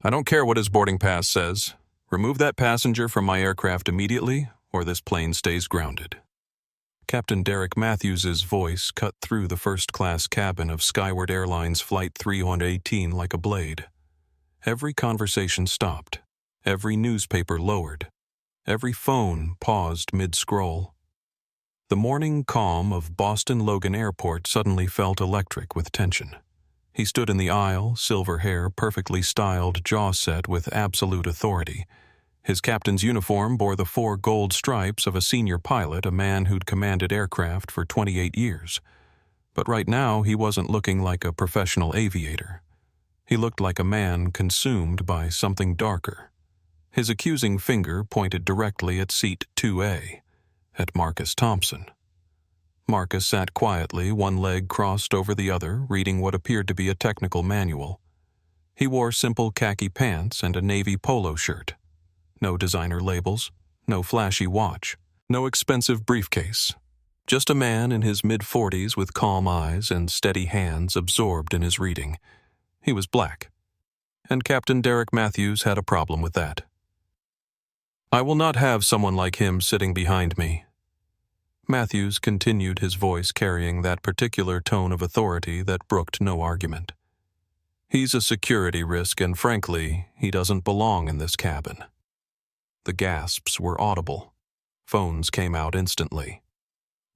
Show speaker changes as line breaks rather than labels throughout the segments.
I don't care what his boarding pass says. Remove that passenger from my aircraft immediately, or this plane stays grounded. Captain Derek Matthews's voice cut through the first-class cabin of Skyward Airlines Flight 318 like a blade. Every conversation stopped. Every newspaper lowered. Every phone paused mid-scroll. The morning calm of Boston Logan Airport suddenly felt electric with tension. He stood in the aisle, silver hair, perfectly styled, jaw set with absolute authority. His captain's uniform bore the 4 gold stripes of a senior pilot, a man who'd commanded aircraft for 28 years. But right now, he wasn't looking like a professional aviator. He looked like a man consumed by something darker. His accusing finger pointed directly at seat 2A, at Marcus Thompson. Marcus sat quietly, one leg crossed over the other, reading what appeared to be a technical manual. He wore simple khaki pants and a navy polo shirt. No designer labels, no flashy watch, no expensive briefcase. Just a man in his mid-40s with calm eyes and steady hands absorbed in his reading. He was black. And Captain Derek Matthews had a problem with that. I will not have someone like him sitting behind me. Matthews continued, his voice carrying that particular tone of authority that brooked no argument. He's a security risk, and frankly, he doesn't belong in this cabin. The gasps were audible. Phones came out instantly.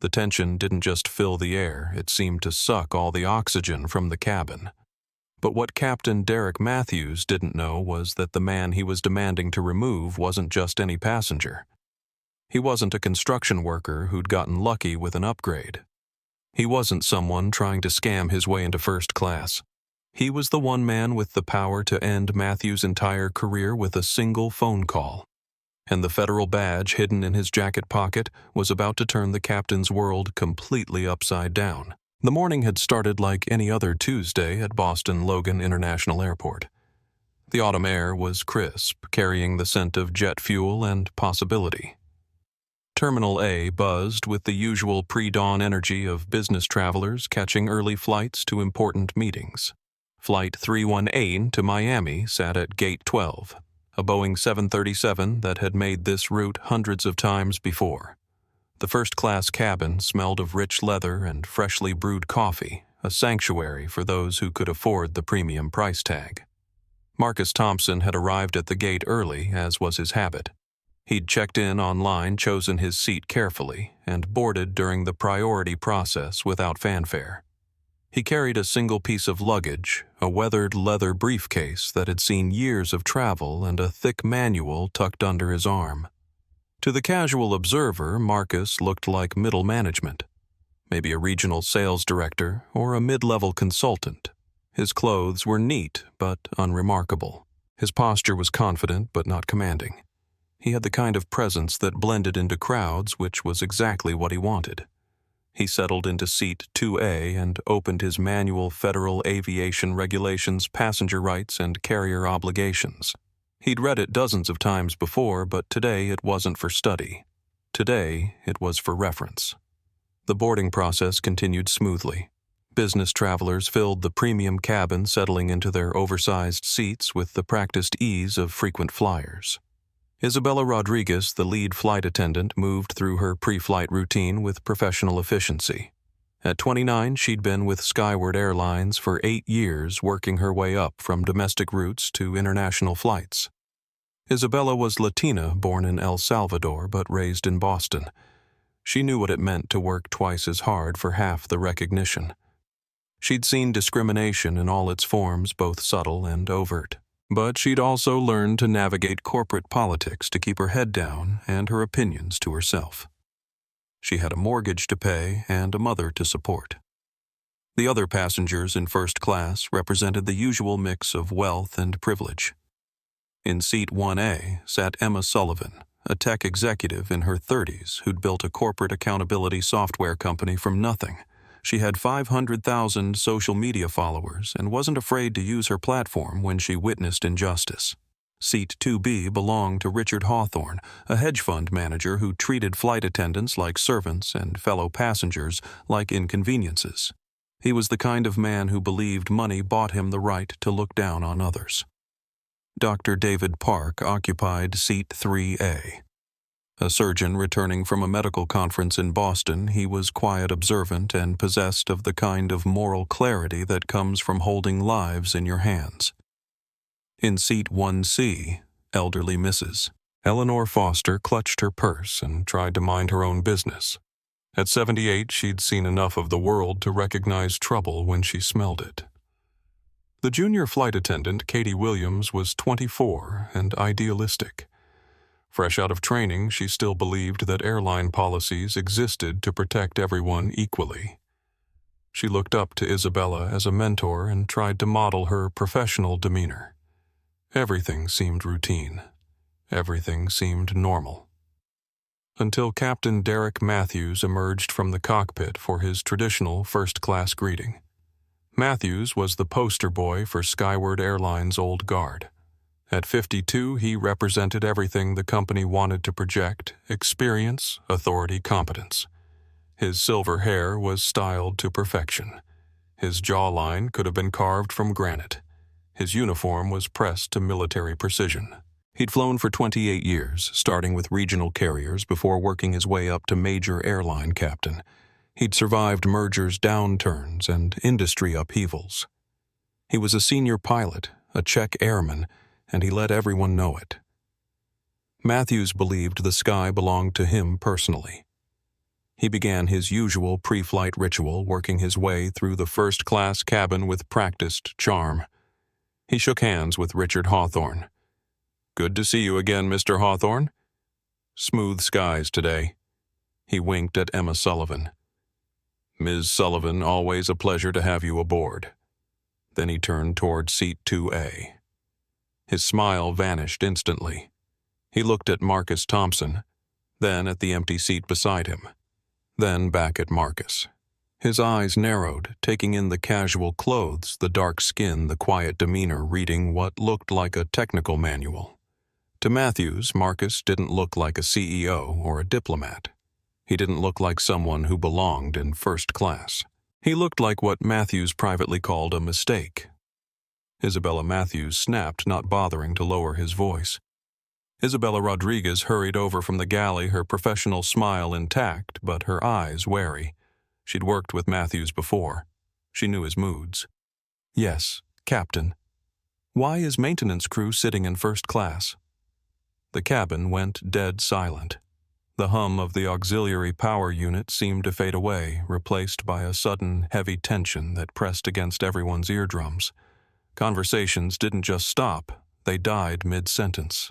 The tension didn't just fill the air, it seemed to suck all the oxygen from the cabin. But what Captain Derek Matthews didn't know was that the man he was demanding to remove wasn't just any passenger. He wasn't a construction worker who'd gotten lucky with an upgrade. He wasn't someone trying to scam his way into first class. He was the one man with the power to end Matthews' entire career with a single phone call. And the federal badge hidden in his jacket pocket was about to turn the captain's world completely upside down. The morning had started like any other Tuesday at Boston Logan International Airport. The autumn air was crisp, carrying the scent of jet fuel and possibility. Terminal A buzzed with the usual pre-dawn energy of business travelers catching early flights to important meetings. Flight 318 to Miami sat at Gate 12, a Boeing 737 that had made this route hundreds of times before. The first-class cabin smelled of rich leather and freshly brewed coffee, a sanctuary for those who could afford the premium price tag. Marcus Thompson had arrived at the gate early, as was his habit. He'd checked in online, chosen his seat carefully, and boarded during the priority process without fanfare. He carried a single piece of luggage, a weathered leather briefcase that had seen years of travel and a thick manual tucked under his arm. To the casual observer, Marcus looked like middle management, maybe a regional sales director or a mid-level consultant. His clothes were neat but unremarkable. His posture was confident but not commanding. He had the kind of presence that blended into crowds, which was exactly what he wanted. He settled into seat 2A and opened his manual Federal Aviation Regulations, Passenger Rights, and Carrier Obligations. He'd read it dozens of times before, but today it wasn't for study. Today, it was for reference. The boarding process continued smoothly. Business travelers filled the premium cabin, settling into their oversized seats with the practiced ease of frequent flyers. Isabella Rodriguez, the lead flight attendant, moved through her pre-flight routine with professional efficiency. At 29, she'd been with Skyward Airlines for 8 years, working her way up from domestic routes to international flights. Isabella was Latina, born in El Salvador, but raised in Boston. She knew what it meant to work twice as hard for half the recognition. She'd seen discrimination in all its forms, both subtle and overt. But she'd also learned to navigate corporate politics to keep her head down and her opinions to herself. She had a mortgage to pay and a mother to support. The other passengers in first class represented the usual mix of wealth and privilege. In seat 1A sat Emma Sullivan, a tech executive in her 30s who'd built a corporate accountability software company from nothing. She had 500,000 social media followers and wasn't afraid to use her platform when she witnessed injustice. Seat 2B belonged to Richard Hawthorne, a hedge fund manager who treated flight attendants like servants and fellow passengers like inconveniences. He was the kind of man who believed money bought him the right to look down on others. Dr. David Park occupied seat 3A. A surgeon returning from a medical conference in Boston, he was quiet, observant, and possessed of the kind of moral clarity that comes from holding lives in your hands. In seat 1C, elderly Mrs. Eleanor Foster clutched her purse and tried to mind her own business. At 78, she'd seen enough of the world to recognize trouble when she smelled it. The junior flight attendant, Katie Williams, was 24 and idealistic. Fresh out of training, she still believed that airline policies existed to protect everyone equally. She looked up to Isabella as a mentor and tried to model her professional demeanor. Everything seemed routine. Everything seemed normal. Until Captain Derek Matthews emerged from the cockpit for his traditional first-class greeting. Matthews was the poster boy for Skyward Airlines' old guard. At 52, he represented everything the company wanted to project: experience, authority, competence. His silver hair was styled to perfection. His jawline could have been carved from granite. His uniform was pressed to military precision. He'd flown for 28 years, starting with regional carriers before working his way up to major airline captain. He'd survived mergers, downturns, and industry upheavals. He was a senior pilot, a Czech airman, and he let everyone know it. Matthews believed the sky belonged to him personally. He began his usual pre-flight ritual, working his way through the first-class cabin with practiced charm. He shook hands with Richard Hawthorne. "Good to see you again, Mr. Hawthorne. Smooth skies today." He winked at Emma Sullivan. "Ms. Sullivan, always a pleasure to have you aboard." Then he turned toward seat 2A. His smile vanished instantly. He looked at Marcus Thompson, then at the empty seat beside him, then back at Marcus. His eyes narrowed, taking in the casual clothes, the dark skin, the quiet demeanor, reading what looked like a technical manual. To Matthews, Marcus didn't look like a CEO or a diplomat. He didn't look like someone who belonged in first class. He looked like what Matthews privately called a mistake. Isabella Matthews snapped, not bothering to lower his voice. Isabella Rodriguez hurried over from the galley, her professional smile intact, but her eyes wary. She'd worked with Matthews before. She knew his moods. "Yes, Captain. Why is maintenance crew sitting in first class?" The cabin went dead silent. The hum of the auxiliary power unit seemed to fade away, replaced by a sudden heavy tension that pressed against everyone's eardrums. Conversations didn't just stop, they died mid-sentence.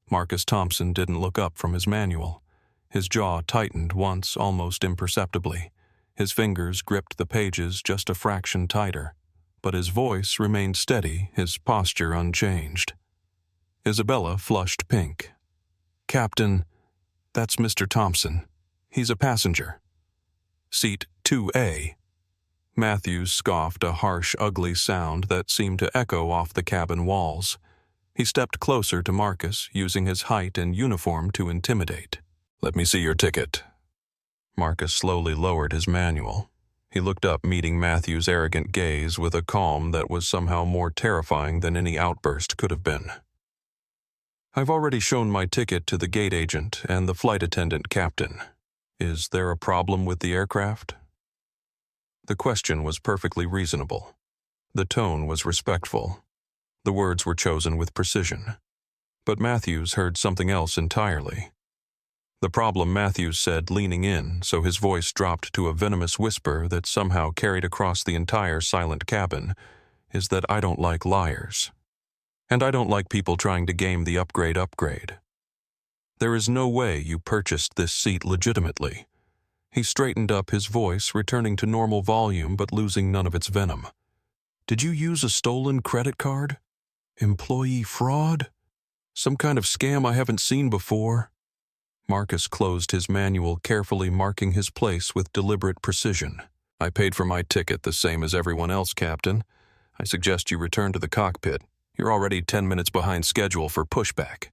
Marcus Thompson didn't look up from his manual. His jaw tightened once, almost imperceptibly. His fingers gripped the pages just a fraction tighter, but his voice remained steady, his posture unchanged. Isabella flushed pink. "Captain, that's Mr. Thompson. He's a passenger." Seat 2A. Matthews scoffed, a harsh, ugly sound that seemed to echo off the cabin walls. He stepped closer to Marcus, using his height and uniform to intimidate. "Let me see your ticket." Marcus slowly lowered his manual. He looked up, meeting Matthews' arrogant gaze with a calm that was somehow more terrifying than any outburst could have been. "I've already shown my ticket to the gate agent and the flight attendant captain. Is there a problem with the aircraft?" The question was perfectly reasonable. The tone was respectful. The words were chosen with precision. But Matthews heard something else entirely. "The problem," Matthews said, leaning in, so his voice dropped to a venomous whisper that somehow carried across the entire silent cabin, "is that I don't like liars. And I don't like people trying to game the upgrade. There is no way you purchased this seat legitimately." He straightened up, his voice returning to normal volume but losing none of its venom. "Did you use a stolen credit card? Employee fraud? Some kind of scam I haven't seen before?" Marcus closed his manual, carefully marking his place with deliberate precision. "I paid for my ticket the same as everyone else, Captain. I suggest you return to the cockpit. You're already 10 minutes behind schedule for pushback."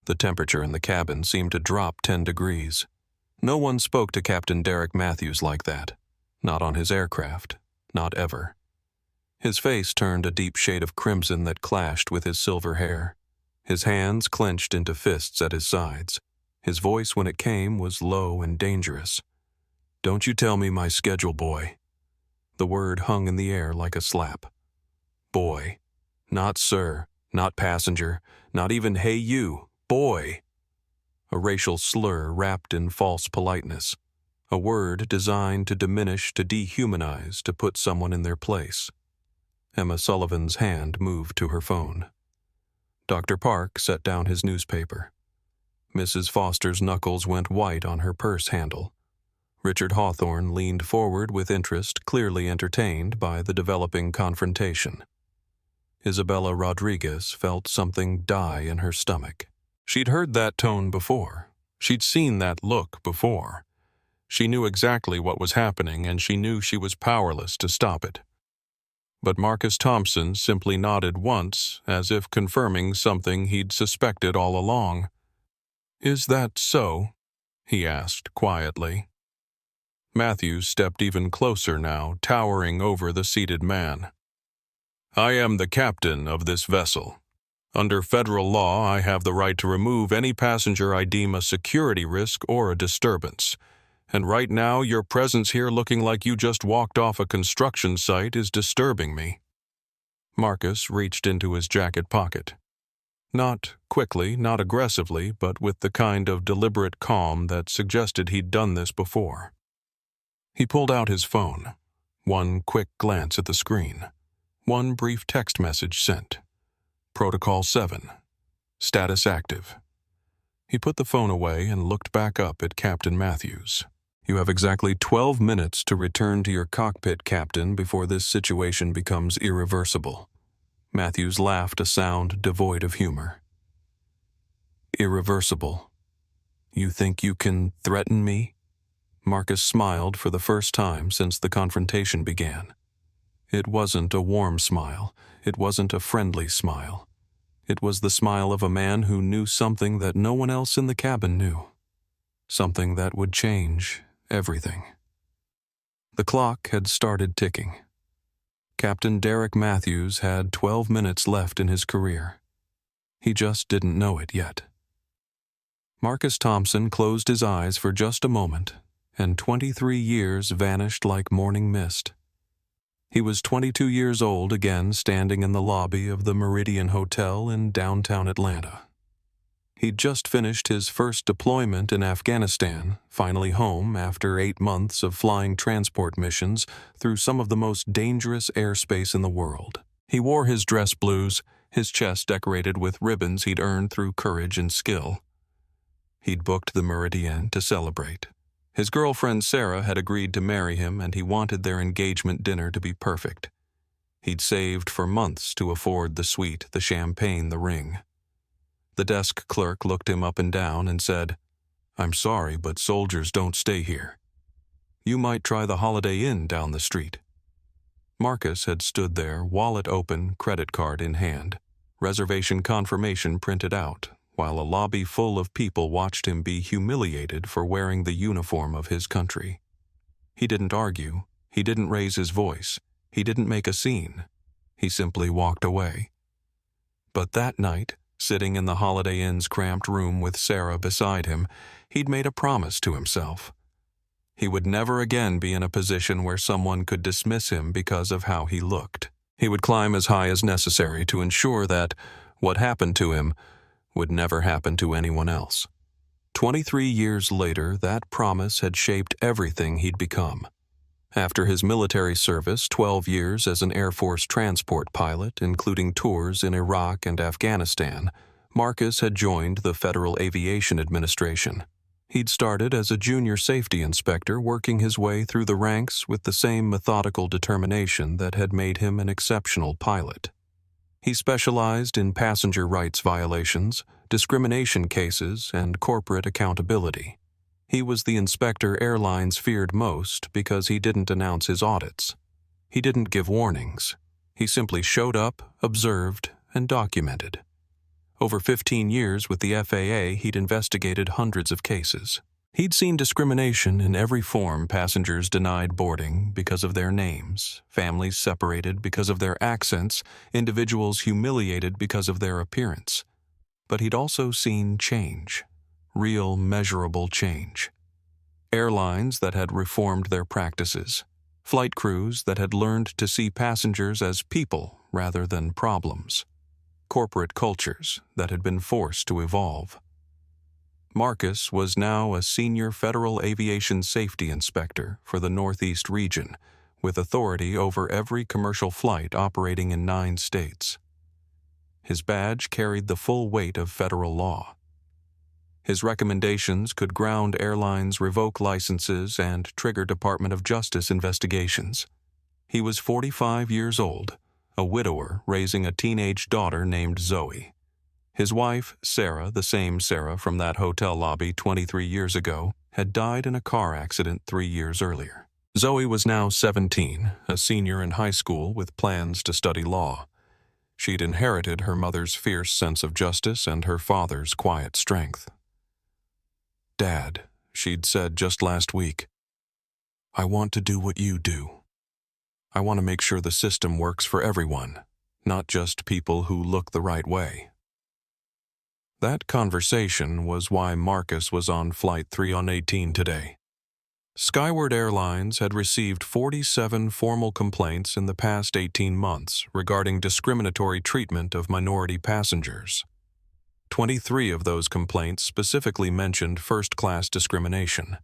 The temperature in the cabin seemed to drop 10 degrees. No one spoke to Captain Derek Matthews like that. Not on his aircraft. Not ever. His face turned a deep shade of crimson that clashed with his silver hair. His hands clenched into fists at his sides. His voice, when it came, was low and dangerous. "Don't you tell me my schedule, boy." The word hung in the air like a slap. Boy. Not sir, not passenger, not even hey you, boy. A racial slur wrapped in false politeness. A word designed to diminish, to dehumanize, to put someone in their place. Emma Sullivan's hand moved to her phone. Dr. Park set down his newspaper. Mrs. Foster's knuckles went white on her purse handle. Richard Hawthorne leaned forward with interest, clearly entertained by the developing confrontation. Isabella Rodriguez felt something die in her stomach. She'd heard that tone before. She'd seen that look before. She knew exactly what was happening, and she knew she was powerless to stop it. But Marcus Thompson simply nodded once, as if confirming something he'd suspected all along. "Is that so?" he asked quietly. Matthews stepped even closer now, towering over the seated man. "I am the captain of this vessel. Under federal law, I have the right to remove any passenger I deem a security risk or a disturbance. And right now, your presence here looking like you just walked off a construction site is disturbing me." Marcus reached into his jacket pocket. Not quickly, not aggressively, but with the kind of deliberate calm that suggested he'd done this before. He pulled out his phone. One quick glance at the screen. One brief text message sent. Protocol 7. Status active. He put the phone away and looked back up at Captain Matthews. "You have exactly 12 minutes to return to your cockpit, Captain, before this situation becomes irreversible." Matthews laughed, a sound devoid of humor. "Irreversible? You think you can threaten me?" Marcus smiled for the first time since the confrontation began. It wasn't a warm smile. It wasn't a friendly smile. It was the smile of a man who knew something that no one else in the cabin knew. Something that would change everything. The clock had started ticking. Captain Derek Matthews had 12 minutes left in his career. He just didn't know it yet. Marcus Thompson closed his eyes for just a moment, and 23 years vanished like morning mist. He was 22 years old again, standing in the lobby of the Meridian Hotel in downtown Atlanta. He'd just finished his first deployment in Afghanistan, finally home after 8 months of flying transport missions through some of the most dangerous airspace in the world. He wore his dress blues, his chest decorated with ribbons he'd earned through courage and skill. He'd booked the Meridian to celebrate. His girlfriend Sarah had agreed to marry him, and he wanted their engagement dinner to be perfect. He'd saved for months to afford the suite, the champagne, the ring. The desk clerk looked him up and down and said, "I'm sorry, but soldiers don't stay here. You might try the Holiday Inn down the street." Marcus had stood there, wallet open, credit card in hand, reservation confirmation printed out, while a lobby full of people watched him be humiliated for wearing the uniform of his country. He didn't argue. He didn't raise his voice. He didn't make a scene. He simply walked away. But that night, sitting in the Holiday Inn's cramped room with Sarah beside him, he'd made a promise to himself. He would never again be in a position where someone could dismiss him because of how he looked. He would climb as high as necessary to ensure that what happened to him would never happen to anyone else. 23 years later, that promise had shaped everything he'd become. After his military service, 12 years as an Air Force transport pilot, including tours in Iraq and Afghanistan, Marcus had joined the Federal Aviation Administration. He'd started as a junior safety inspector, working his way through the ranks with the same methodical determination that had made him an exceptional pilot. He specialized in passenger rights violations, discrimination cases, and corporate accountability. He was the inspector airlines feared most because he didn't announce his audits. He didn't give warnings. He simply showed up, observed, and documented. Over 15 years with the FAA, he'd investigated hundreds of cases. He'd seen discrimination in every form: passengers denied boarding because of their names, families separated because of their accents, individuals humiliated because of their appearance. But he'd also seen change, real measurable change. Airlines that had reformed their practices, flight crews that had learned to see passengers as people rather than problems, corporate cultures that had been forced to evolve. Marcus was now a senior federal aviation safety inspector for the Northeast region, with authority over every commercial flight operating in 9 states. His badge carried the full weight of federal law. His recommendations could ground airlines, revoke licenses, and trigger Department of Justice investigations. He was 45 years old, a widower raising a teenage daughter named Zoe. His wife, Sarah, the same Sarah from that hotel lobby 23 years ago, had died in a car accident 3 years earlier. Zoe was now 17, a senior in high school with plans to study law. She'd inherited her mother's fierce sense of justice and her father's quiet strength. "Dad," she'd said just last week, "I want to do what you do. I want to make sure the system works for everyone, not just people who look the right way." That conversation was why Marcus was on Flight 318 today. Skyward Airlines had received 47 formal complaints in the past 18 months regarding discriminatory treatment of minority passengers. 23 of those complaints specifically mentioned first-class discrimination.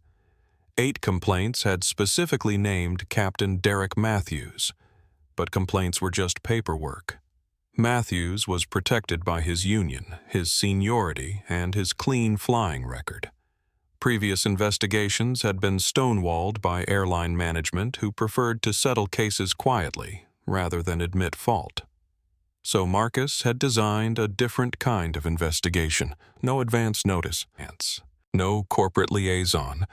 8 complaints had specifically named Captain Derek Matthews, but complaints were just paperwork. Matthews was protected by his union, his seniority, and his clean flying record. Previous investigations had been stonewalled by airline management who preferred to settle cases quietly rather than admit fault. So Marcus had designed a different kind of investigation. No advance notice, no corporate liaison,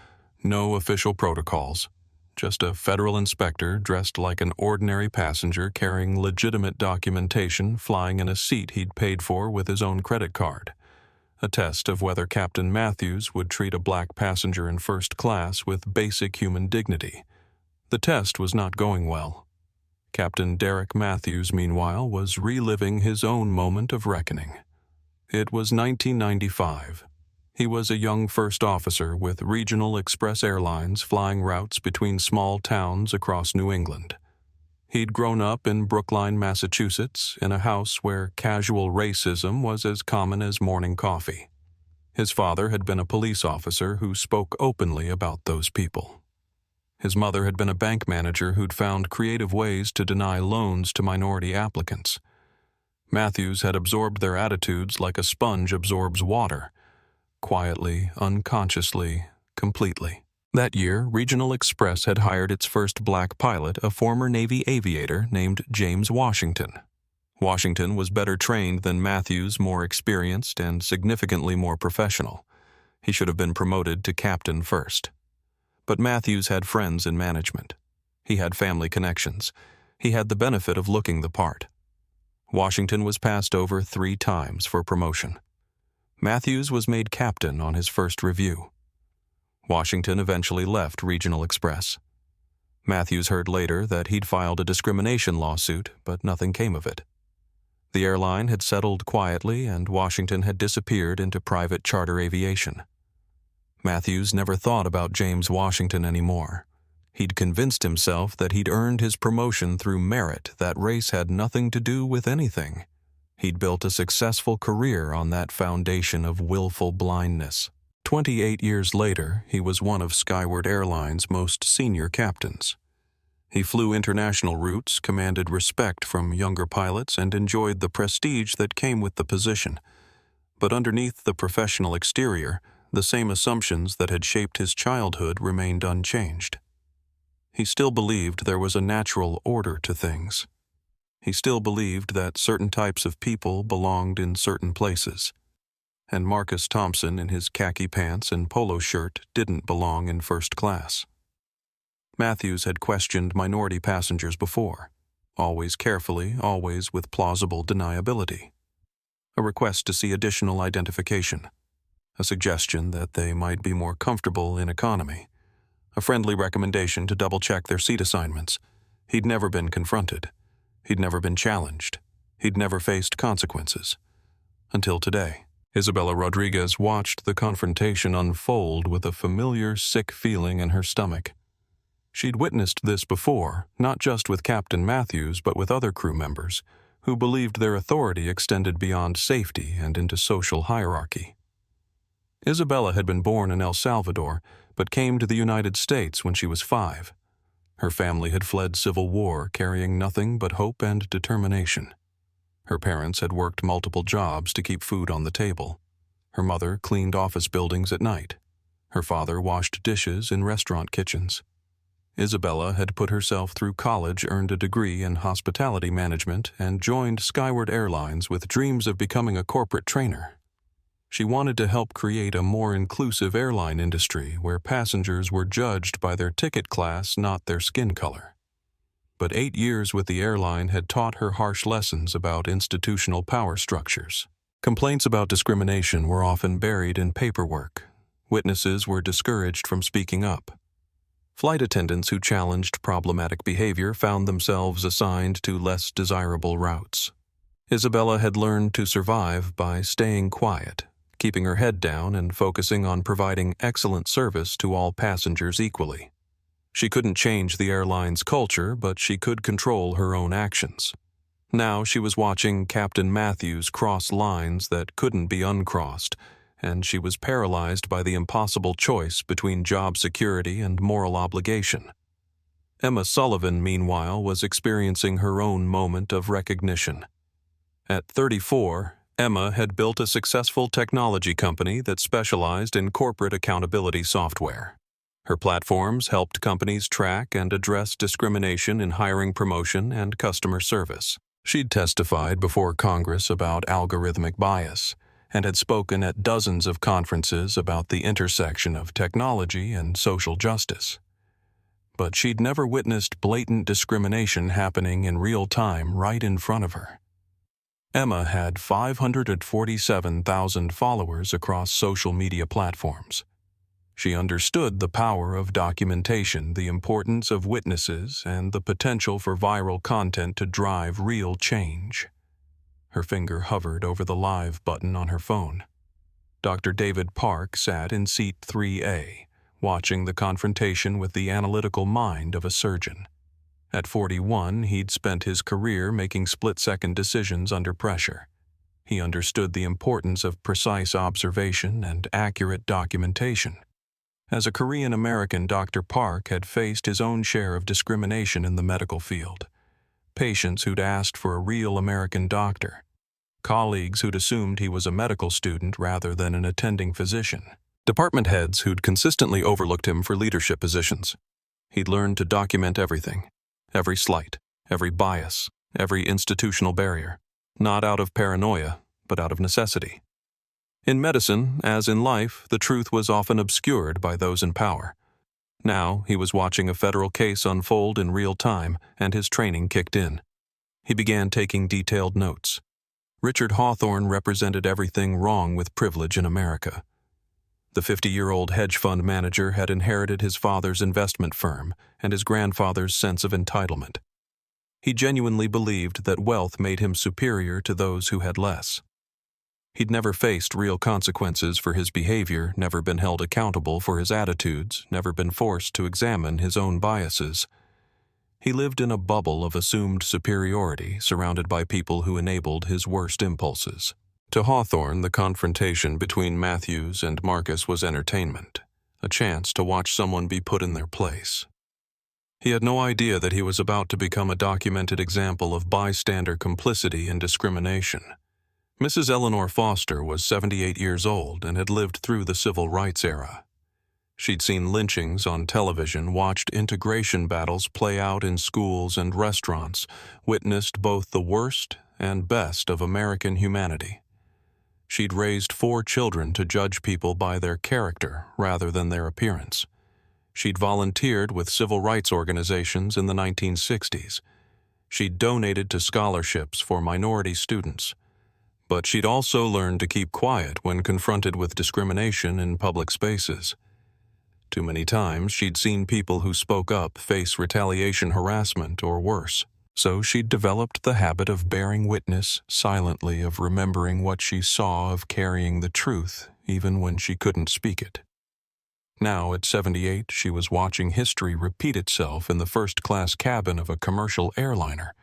no official protocols. Just a federal inspector dressed like an ordinary passenger carrying legitimate documentation flying in a seat he'd paid for with his own credit card. A test of whether Captain Matthews would treat a black passenger in first class with basic human dignity. The test was not going well. Captain Derek Matthews, meanwhile, was reliving his own moment of reckoning. It was 1995. He was a young first officer with Regional Express Airlines flying routes between small towns across New England. He'd grown up in Brookline, Massachusetts, in a house where casual racism was as common as morning coffee. His father had been a police officer who spoke openly about those people. His mother had been a bank manager who'd found creative ways to deny loans to minority applicants. Matthews had absorbed their attitudes like a sponge absorbs water. Quietly, unconsciously, completely. That year, Regional Express had hired its first black pilot, a former Navy aviator named James Washington. Washington was better trained than Matthews, more experienced, and significantly more professional. He should have been promoted to captain first. But Matthews had friends in management. He had family connections. He had the benefit of looking the part. Washington was passed over 3 times for promotion. Matthews was made captain on his first review. Washington eventually left Regional Express. Matthews heard later that he'd filed a discrimination lawsuit, but nothing came of it. The airline had settled quietly, and Washington had disappeared into private charter aviation. Matthews never thought about James Washington anymore. He'd convinced himself that he'd earned his promotion through merit, that race had nothing to do with anything. He'd built a successful career on that foundation of willful blindness. 28 years later, he was one of Skyward Airlines' most senior captains. He flew international routes, commanded respect from younger pilots, and enjoyed the prestige that came with the position. But underneath the professional exterior, the same assumptions that had shaped his childhood remained unchanged. He still believed there was a natural order to things. He still believed that certain types of people belonged in certain places, and Marcus Thompson in his khaki pants and polo shirt didn't belong in first class. Matthews had questioned minority passengers before, always carefully, always with plausible deniability. A request to see additional identification. a suggestion that they might be more comfortable in economy, a friendly recommendation to double-check their seat assignments. He'd never been confronted. He'd never been challenged. He'd never faced consequences. Until today. Isabella Rodriguez watched the confrontation unfold with a familiar, sick feeling in her stomach. She'd witnessed this before, not just with Captain Matthews, but with other crew members, who believed their authority extended beyond safety and into social hierarchy. Isabella had been born in El Salvador, but came to the United States when she was 5. Her family had fled civil war, carrying nothing but hope and determination. Her parents had worked multiple jobs to keep food on the table. Her mother cleaned office buildings at night. Her father washed dishes in restaurant kitchens. Isabella had put herself through college, earned a degree in hospitality management, and joined Skyward Airlines with dreams of becoming a corporate trainer. She wanted to help create a more inclusive airline industry where passengers were judged by their ticket class, not their skin color. But 8 years with the airline had taught her harsh lessons about institutional power structures. Complaints about discrimination were often buried in paperwork. Witnesses were discouraged from speaking up. Flight attendants who challenged problematic behavior found themselves assigned to less desirable routes. Isabella had learned to survive by staying quiet, keeping her head down and focusing on providing excellent service to all passengers equally. She couldn't change the airline's culture, but she could control her own actions. Now she was watching Captain Matthews cross lines that couldn't be uncrossed, and she was paralyzed by the impossible choice between job security and moral obligation. Emma Sullivan, meanwhile, was experiencing her own moment of recognition. At 34, Emma had built a successful technology company that specialized in corporate accountability software. Her platforms helped companies track and address discrimination in hiring, promotion, and customer service. She'd testified before Congress about algorithmic bias and had spoken at dozens of conferences about the intersection of technology and social justice. But she'd never witnessed blatant discrimination happening in real time right in front of her. Emma had 547,000 followers across social media platforms. She understood the power of documentation, the importance of witnesses, and the potential for viral content to drive real change. Her finger hovered over the live button on her phone. Dr. David Park sat in seat 3A, watching the confrontation with the analytical mind of a surgeon. At 41, he'd spent his career making split-second decisions under pressure. He understood the importance of precise observation and accurate documentation. As a Korean-American, Dr. Park had faced his own share of discrimination in the medical field. Patients who'd asked for a real American doctor. Colleagues who'd assumed he was a medical student rather than an attending physician. Department heads who'd consistently overlooked him for leadership positions. He'd learned to document everything, every slight, every bias, every institutional barrier, not out of paranoia, but out of necessity. In medicine, as in life, the truth was often obscured by those in power. Now he was watching a federal case unfold in real time, and his training kicked in. He began taking detailed notes. Richard Hawthorne represented everything wrong with privilege in America. The 50-year-old hedge fund manager had inherited his father's investment firm and his grandfather's sense of entitlement. He genuinely believed that wealth made him superior to those who had less. He'd never faced real consequences for his behavior, never been held accountable for his attitudes, never been forced to examine his own biases. He lived in a bubble of assumed superiority, surrounded by people who enabled his worst impulses. To Hawthorne, the confrontation between Matthews and Marcus was entertainment, a chance to watch someone be put in their place. He had no idea that he was about to become a documented example of bystander complicity and discrimination. Mrs. Eleanor Foster was 78 years old and had lived through the civil rights era. She'd seen lynchings on television, watched integration battles play out in schools and restaurants, witnessed both the worst and best of American humanity. She'd raised 4 children to judge people by their character rather than their appearance. She'd volunteered with civil rights organizations in the 1960s. She'd donated to scholarships for minority students. But she'd also learned to keep quiet when confronted with discrimination in public spaces. Too many times she'd seen people who spoke up face retaliation, harassment, or worse. So she'd developed the habit of bearing witness silently, of remembering what she saw, of carrying the truth even when she couldn't speak it. Now, at 78, she was watching history repeat itself in the first-class cabin of a commercial airliner.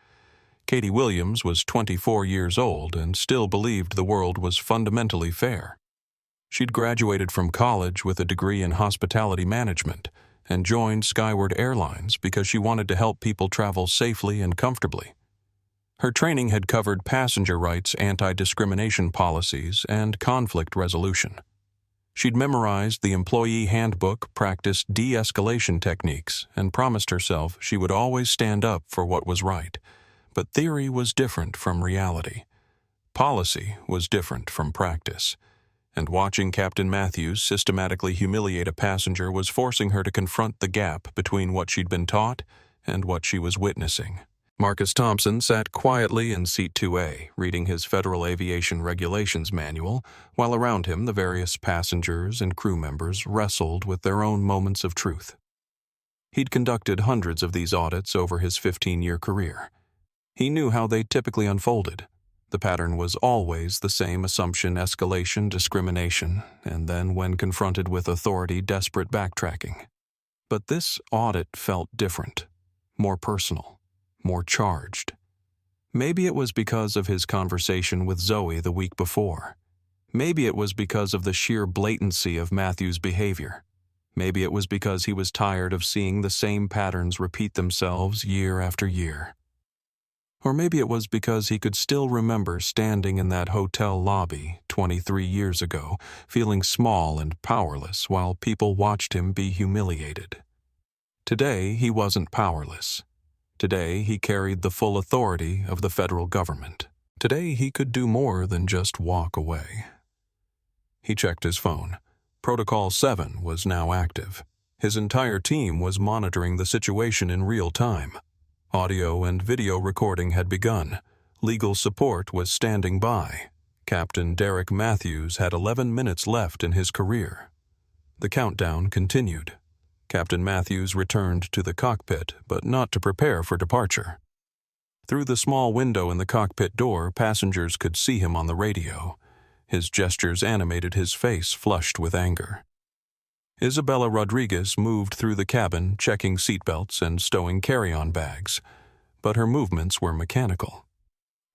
Katie Williams was 24 years old and still believed the world was fundamentally fair. She'd graduated from college with a degree in hospitality management and joined Skyward Airlines because she wanted to help people travel safely and comfortably. Her training had covered passenger rights, anti-discrimination policies, and conflict resolution. She'd memorized the employee handbook, practiced de-escalation techniques, and promised herself she would always stand up for what was right. But theory was different from reality. Policy was different from practice. And watching Captain Matthews systematically humiliate a passenger was forcing her to confront the gap between what she'd been taught and what she was witnessing. Marcus Thompson sat quietly in seat 2A, reading his Federal Aviation Regulations manual, while around him the various passengers and crew members wrestled with their own moments of truth. He'd conducted hundreds of these audits over his 15-year career. He knew how they typically unfolded. The pattern was always the same: assumption, escalation, discrimination, and then, when confronted with authority, desperate backtracking. But this audit felt different, more personal, more charged. Maybe it was because of his conversation with Zoe the week before. Maybe it was because of the sheer blatancy of Matthews' behavior. Maybe it was because he was tired of seeing the same patterns repeat themselves year after year. Or maybe it was because he could still remember standing in that hotel lobby 23 years ago, feeling small and powerless while people watched him be humiliated. Today, he wasn't powerless. Today, he carried the full authority of the federal government. Today, he could do more than just walk away. He checked his phone. Protocol 7 was now active. His entire team was monitoring the situation in real time. Audio and video recording had begun. Legal support was standing by. Captain Derek Matthews had 11 minutes left in his career. The countdown continued. Captain Matthews returned to the cockpit, but not to prepare for departure. Through the small window in the cockpit door, passengers could see him on the radio. His gestures animated, his face flushed with anger. Isabella Rodriguez moved through the cabin, checking seatbelts and stowing carry-on bags, but her movements were mechanical.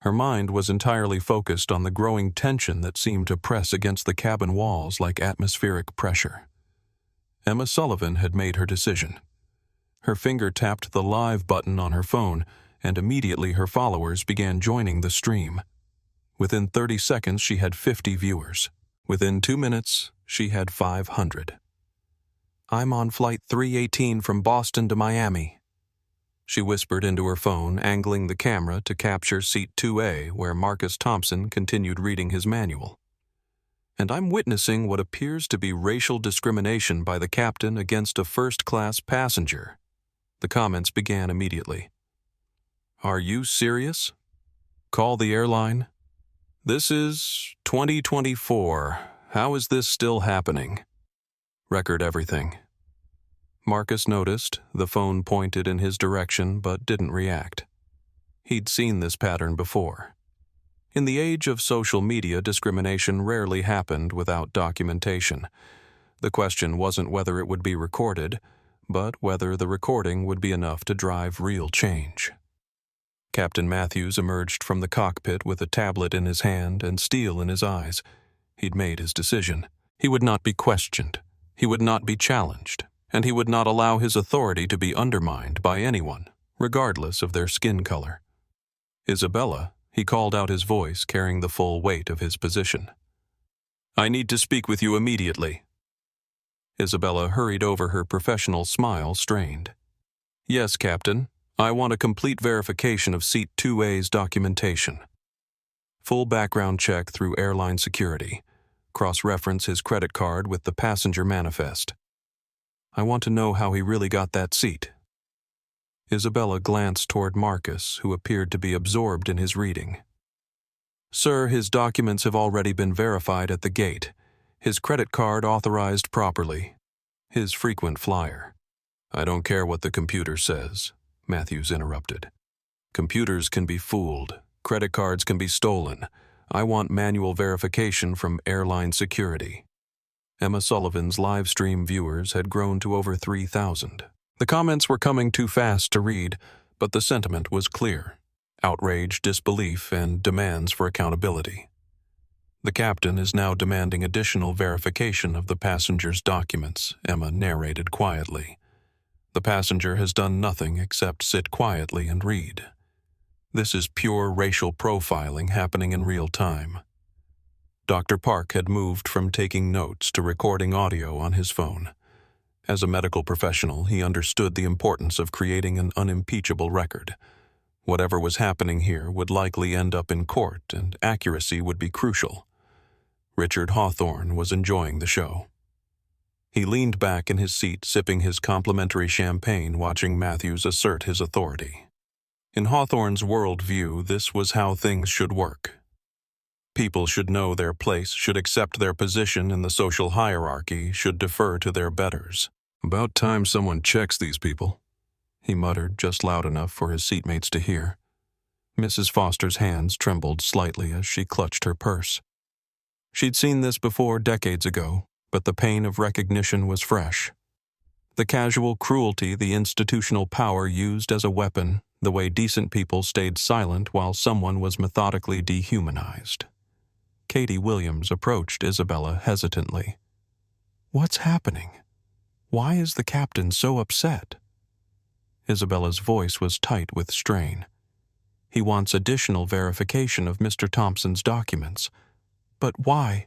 Her mind was entirely focused on the growing tension that seemed to press against the cabin walls like atmospheric pressure. Emma Sullivan had made her decision. Her finger tapped the live button on her phone, and immediately her followers began joining the stream. Within 30 seconds, she had 50 viewers. Within 2 minutes, she had 500. "I'm on Flight 318 from Boston to Miami," she whispered into her phone, angling the camera to capture seat 2A, where Marcus Thompson continued reading his manual. "And I'm witnessing what appears to be racial discrimination by the captain against a first-class passenger." The comments began immediately. "Are you serious? Call the airline? This is 2024. How is this still happening? Record everything." Marcus noticed. The phone pointed in his direction but didn't react. He'd seen this pattern before. In the age of social media, discrimination rarely happened without documentation. The question wasn't whether it would be recorded, but whether the recording would be enough to drive real change. Captain Matthews emerged from the cockpit with a tablet in his hand and steel in his eyes. He'd made his decision. He would not be questioned. He would not be challenged, and he would not allow his authority to be undermined by anyone, regardless of their skin color. "Isabella," he called out, his voice carrying the full weight of his position. "I need to speak with you immediately." Isabella hurried over, her professional smile strained. "Yes, Captain. I want a complete verification of Seat 2A's documentation. Full background check through airline security. Cross-reference his credit card with the passenger manifest. I want to know how he really got that seat." Isabella glanced toward Marcus, who appeared to be absorbed in his reading. Sir, his documents have already been verified at the gate. His credit card authorized properly. His frequent flyer. I don't care what the computer says, Matthews interrupted. Computers can be fooled. Credit cards can be stolen. I want manual verification from airline security. Emma Sullivan's live stream viewers had grown to over 3,000. The comments were coming too fast to read, but the sentiment was clear. Outrage, disbelief, and demands for accountability. The captain is now demanding additional verification of the passenger's documents, Emma narrated quietly. The passenger has done nothing except sit quietly and read. This is pure racial profiling happening in real time. Dr. Park had moved from taking notes to recording audio on his phone. As a medical professional, he understood the importance of creating an unimpeachable record. Whatever was happening here would likely end up in court, and accuracy would be crucial. Richard Hawthorne was enjoying the show. He leaned back in his seat, sipping his complimentary champagne, watching Matthews assert his authority. In Hawthorne's worldview, this was how things should work. People should know their place, should accept their position in the social hierarchy, should defer to their betters. About time someone checks these people, he muttered just loud enough for his seatmates to hear. Mrs. Foster's hands trembled slightly as she clutched her purse. She'd seen this before decades ago, but the pain of recognition was fresh. The casual cruelty, the institutional power used as a weapon, the way decent people stayed silent while someone was methodically dehumanized. Katie Williams approached Isabella hesitantly. What's happening? Why is the captain so upset? Isabella's voice was tight with strain. He wants additional verification of Mr. Thompson's documents. But why?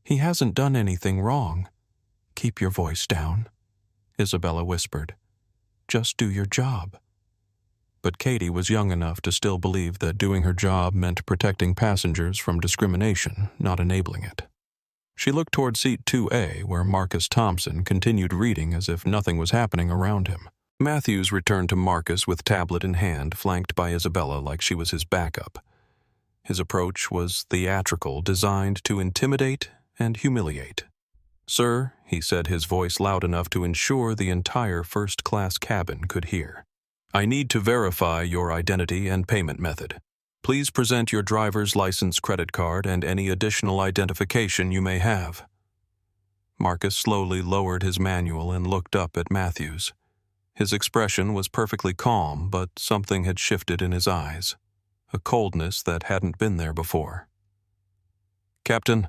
He hasn't done anything wrong. Keep your voice down, Isabella whispered. Just do your job. But Katie was young enough to still believe that doing her job meant protecting passengers from discrimination, not enabling it. She looked toward seat 2A, where Marcus Thompson continued reading as if nothing was happening around him. Matthews returned to Marcus with tablet in hand, flanked by Isabella like she was his backup. His approach was theatrical, designed to intimidate and humiliate. Sir, he said, his voice loud enough to ensure the entire first-class cabin could hear. I need to verify your identity and payment method. Please present your driver's license, credit card, and any additional identification you may have. Marcus slowly lowered his manual and looked up at Matthews. His expression was perfectly calm, but something had shifted in his eyes, a coldness that hadn't been there before. Captain,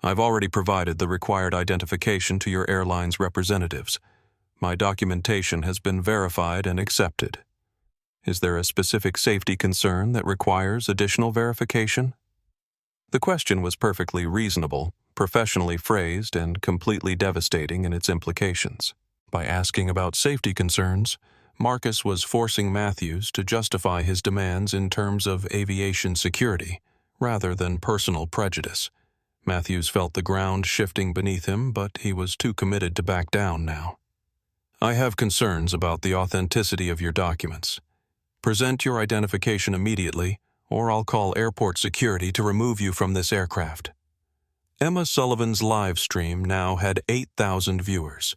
I've already provided the required identification to your airline's representatives. My documentation has been verified and accepted. Is there a specific safety concern that requires additional verification? The question was perfectly reasonable, professionally phrased, and completely devastating in its implications. By asking about safety concerns, Marcus was forcing Matthews to justify his demands in terms of aviation security, rather than personal prejudice. Matthews felt the ground shifting beneath him, but he was too committed to back down now. I have concerns about the authenticity of your documents. Present your identification immediately, or I'll call airport security to remove you from this aircraft. Emma Sullivan's live stream now had 8,000 viewers.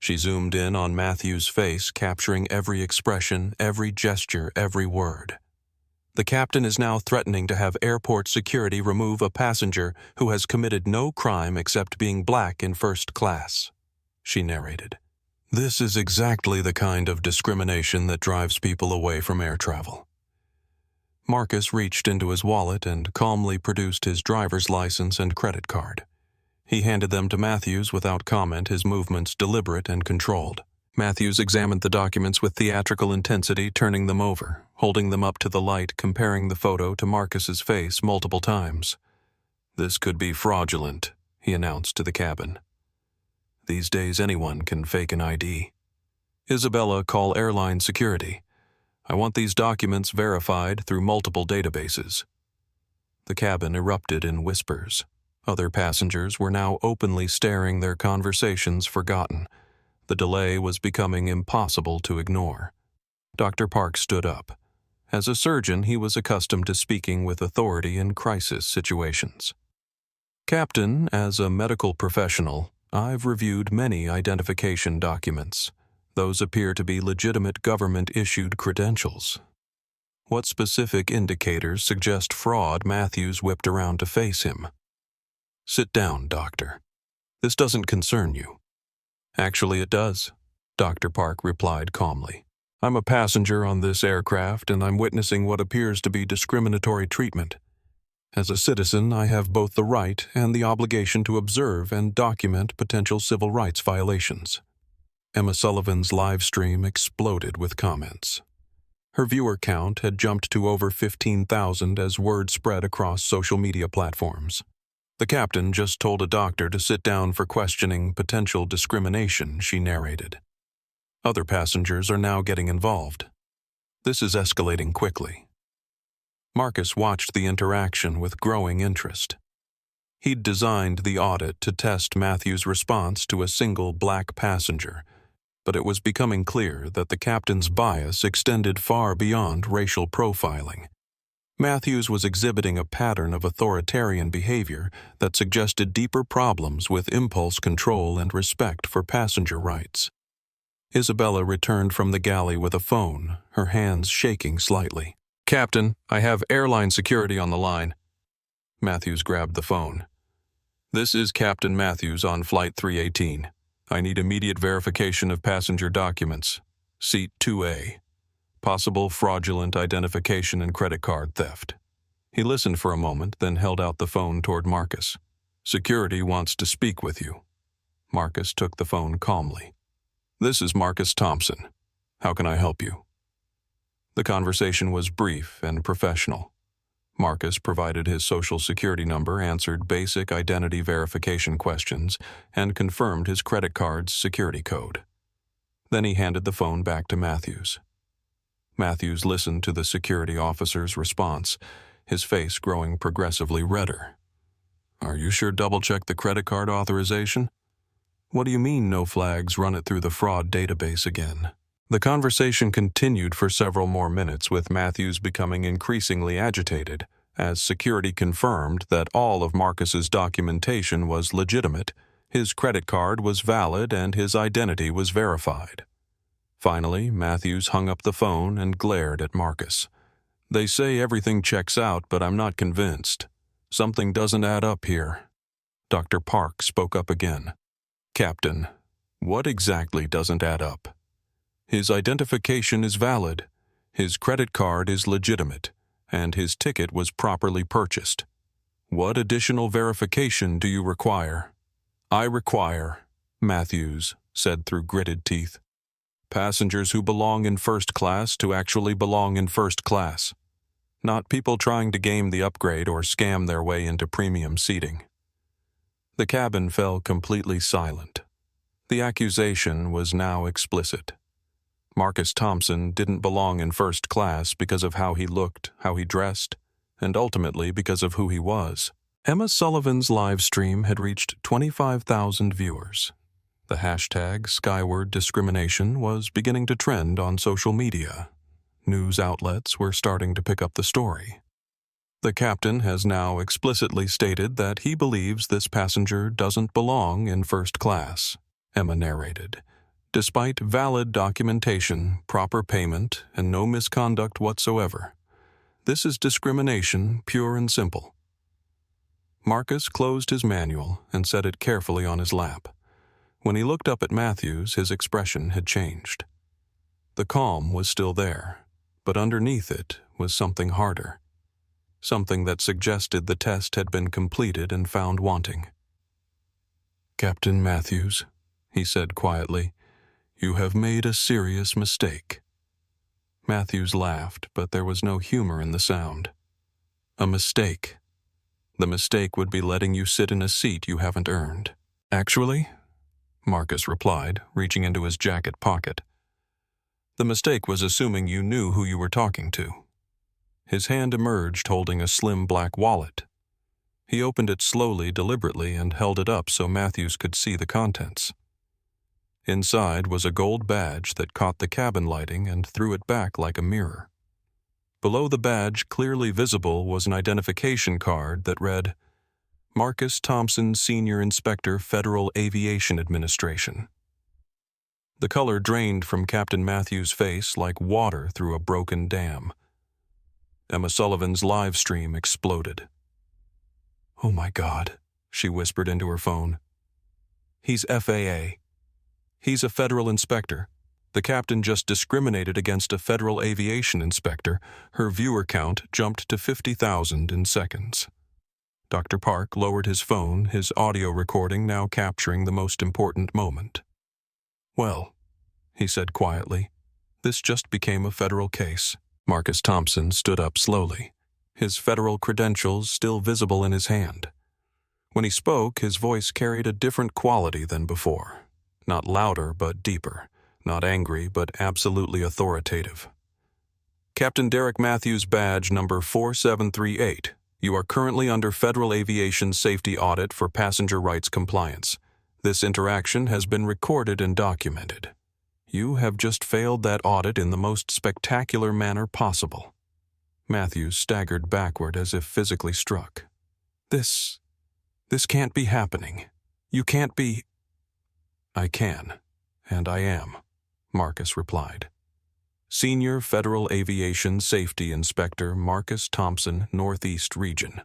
She zoomed in on Matthew's face, capturing every expression, every gesture, every word. The captain is now threatening to have airport security remove a passenger who has committed no crime except being black in first class, she narrated. This is exactly the kind of discrimination that drives people away from air travel. Marcus reached into his wallet and calmly produced his driver's license and credit card. He handed them to Matthews without comment, his movements deliberate and controlled. Matthews examined the documents with theatrical intensity, turning them over, holding them up to the light, comparing the photo to Marcus's face multiple times. This could be fraudulent, he announced to the cabin. These days anyone can fake an ID. Isabella, call airline security. I want these documents verified through multiple databases. The cabin erupted in whispers. Other passengers were now openly staring, their conversations forgotten. The delay was becoming impossible to ignore. Dr. Park stood up. As a surgeon, he was accustomed to speaking with authority in crisis situations. Captain, as a medical professional, I've reviewed many identification documents. Those appear to be legitimate government-issued credentials. What specific indicators suggest fraud? Matthews whipped around to face him. Sit down, Doctor. This doesn't concern you. Actually, it does, Dr. Park replied calmly. I'm a passenger on this aircraft, and I'm witnessing what appears to be discriminatory treatment. As a citizen, I have both the right and the obligation to observe and document potential civil rights violations. Emma Sullivan's live stream exploded with comments. Her viewer count had jumped to over 15,000 as word spread across social media platforms. The captain just told a doctor to sit down for questioning potential discrimination, she narrated. Other passengers are now getting involved. This is escalating quickly. Marcus watched the interaction with growing interest. He'd designed the audit to test Matthew's response to a single black passenger, but it was becoming clear that the captain's bias extended far beyond racial profiling. Matthews was exhibiting a pattern of authoritarian behavior that suggested deeper problems with impulse control and respect for passenger rights. Isabella returned from the galley with a phone, her hands shaking slightly. Captain, I have airline security on the line. Matthews grabbed the phone. This is Captain Matthews on Flight 318. I need immediate verification of passenger documents. Seat 2A. Possible fraudulent identification and credit card theft. He listened for a moment, then held out the phone toward Marcus. Security wants to speak with you. Marcus took the phone calmly. This is Marcus Thompson. How can I help you? The conversation was brief and professional. Marcus provided his social security number, answered basic identity verification questions, and confirmed his credit card's security code. Then he handed the phone back to Matthews. Matthews listened to the security officer's response, his face growing progressively redder. Are you sure double-check the credit card authorization? What do you mean no flags? Run it through the fraud database again. The conversation continued for several more minutes, with Matthews becoming increasingly agitated as security confirmed that all of Marcus's documentation was legitimate, his credit card was valid, and his identity was verified. Finally, Matthews hung up the phone and glared at Marcus. They say everything checks out, but I'm not convinced. Something doesn't add up here. Dr. Park spoke up again. Captain, what exactly doesn't add up? His identification is valid, his credit card is legitimate, and his ticket was properly purchased. What additional verification do you require? I require, Matthews said through gritted teeth, passengers who belong in first class to actually belong in first class, not people trying to game the upgrade or scam their way into premium seating. The cabin fell completely silent. The accusation was now explicit. Marcus Thompson didn't belong in first class because of how he looked, how he dressed, and ultimately because of who he was. Emma Sullivan's live stream had reached 25,000 viewers. The hashtag Skyward Discrimination was beginning to trend on social media. News outlets were starting to pick up the story. The captain has now explicitly stated that he believes this passenger doesn't belong in first class, Emma narrated. Despite valid documentation, proper payment, and no misconduct whatsoever. This is discrimination, pure and simple. Marcus closed his manual and set it carefully on his lap. When he looked up at Matthews, his expression had changed. The calm was still there, but underneath it was something harder. Something that suggested the test had been completed and found wanting. Captain Matthews, he said quietly, you have made a serious mistake. Matthews laughed, but there was no humor in the sound. A mistake. The mistake would be letting you sit in a seat you haven't earned. Actually, Marcus replied, reaching into his jacket pocket. The mistake was assuming you knew who you were talking to. His hand emerged holding a slim black wallet. He opened it slowly, deliberately, and held it up so Matthews could see the contents. Inside was a gold badge that caught the cabin lighting and threw it back like a mirror. Below the badge, clearly visible, was an identification card that read, Marcus Thompson, Senior Inspector, Federal Aviation Administration. The color drained from Captain Matthews' face like water through a broken dam. Emma Sullivan's live stream exploded. "Oh my God," she whispered into her phone. "He's FAA. He's a federal inspector. The captain just discriminated against a federal aviation inspector." Her viewer count jumped to 50,000 in seconds. Dr. Park lowered his phone, his audio recording now capturing the most important moment. "Well," he said quietly, "this just became a federal case." Marcus Thompson stood up slowly, his federal credentials still visible in his hand. When he spoke, his voice carried a different quality than before. Not louder, but deeper. Not angry, but absolutely authoritative. "Captain Derek Matthews, badge number 4738. You are currently under Federal Aviation Safety Audit for passenger rights compliance. This interaction has been recorded and documented. You have just failed that audit in the most spectacular manner possible." Matthews staggered backward as if physically struck. This can't be happening. You can't be." "I can, and I am," Marcus replied. "Senior Federal Aviation Safety Inspector Marcus Thompson, Northeast Region.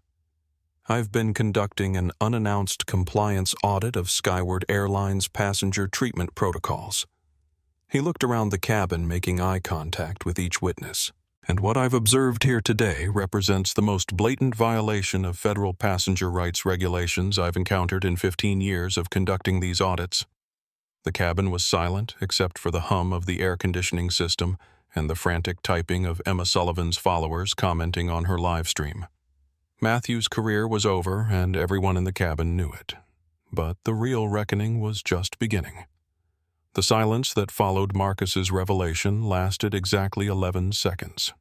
I've been conducting an unannounced compliance audit of Skyward Airlines passenger treatment protocols." He looked around the cabin, making eye contact with each witness. "And what I've observed here today represents the most blatant violation of federal passenger rights regulations I've encountered in 15 years of conducting these audits." The cabin was silent except for the hum of the air conditioning system and the frantic typing of Emma Sullivan's followers commenting on her live stream. Matthews' career was over and everyone in the cabin knew it. But the real reckoning was just beginning. The silence that followed Marcus's revelation lasted exactly 11 seconds.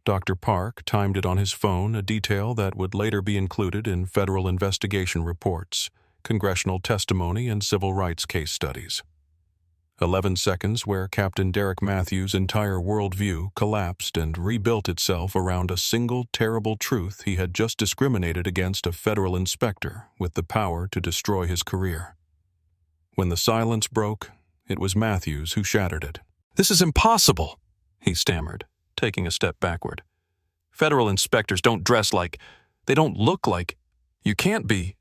Dr. Park timed it on his phone, a detail that would later be included in federal investigation reports, congressional testimony, and civil rights case studies. 11 seconds where Captain Derek Matthews' entire worldview collapsed and rebuilt itself around a single terrible truth: he had just discriminated against a federal inspector with the power to destroy his career. When the silence broke, it was Matthews who shattered it. "This is impossible," he stammered, taking a step backward. "Federal inspectors don't dress like, they don't look like, you can't be."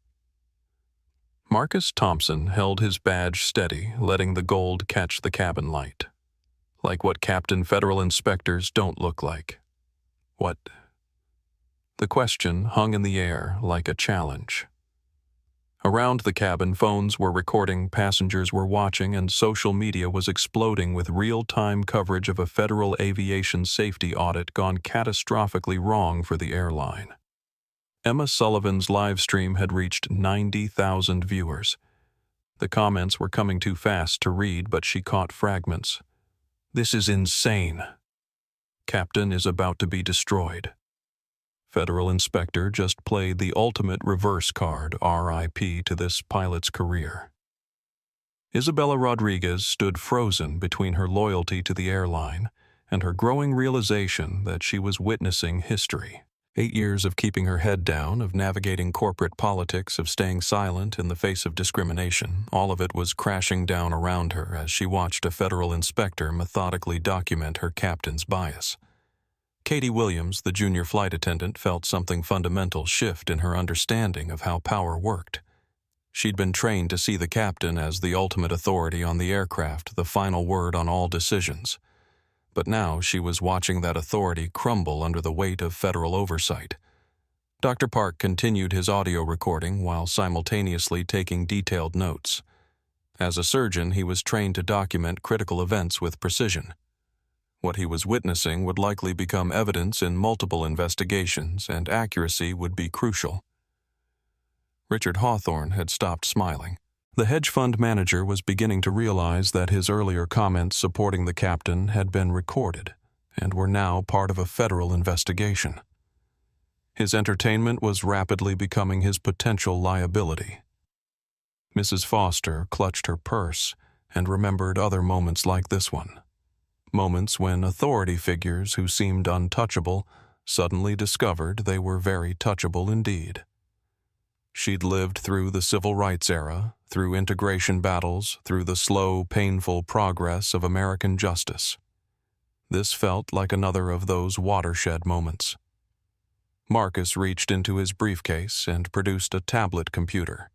Marcus Thompson held his badge steady, letting the gold catch the cabin light. "Like what Captain Federal Inspectors don't look like." "What?" The question hung in the air like a challenge. Around the cabin, phones were recording, passengers were watching, and social media was exploding with real-time coverage of a federal aviation safety audit gone catastrophically wrong for the airline. Emma Sullivan's live stream had reached 90,000 viewers. The comments were coming too fast to read, but she caught fragments. "This is insane. Captain is about to be destroyed. Federal inspector just played the ultimate reverse card, RIP to this pilot's career." Isabella Rodriguez stood frozen between her loyalty to the airline and her growing realization that she was witnessing history. 8 years of keeping her head down, of navigating corporate politics, of staying silent in the face of discrimination, all of it was crashing down around her as she watched a federal inspector methodically document her captain's bias. Katie Williams, the junior flight attendant, felt something fundamental shift in her understanding of how power worked. She'd been trained to see the captain as the ultimate authority on the aircraft, the final word on all decisions. But now she was watching that authority crumble under the weight of federal oversight. Dr. Park continued his audio recording while simultaneously taking detailed notes. As a surgeon, he was trained to document critical events with precision. What he was witnessing would likely become evidence in multiple investigations, and accuracy would be crucial. Richard Hawthorne had stopped smiling. The hedge fund manager was beginning to realize that his earlier comments supporting the captain had been recorded and were now part of a federal investigation. His entertainment was rapidly becoming his potential liability. Mrs. Foster clutched her purse and remembered other moments like this one. moments when authority figures who seemed untouchable suddenly discovered they were very touchable indeed. She'd lived through the civil rights era, through integration battles, through the slow, painful progress of American justice. This felt like another of those watershed moments. Marcus reached into his briefcase and produced a tablet computer.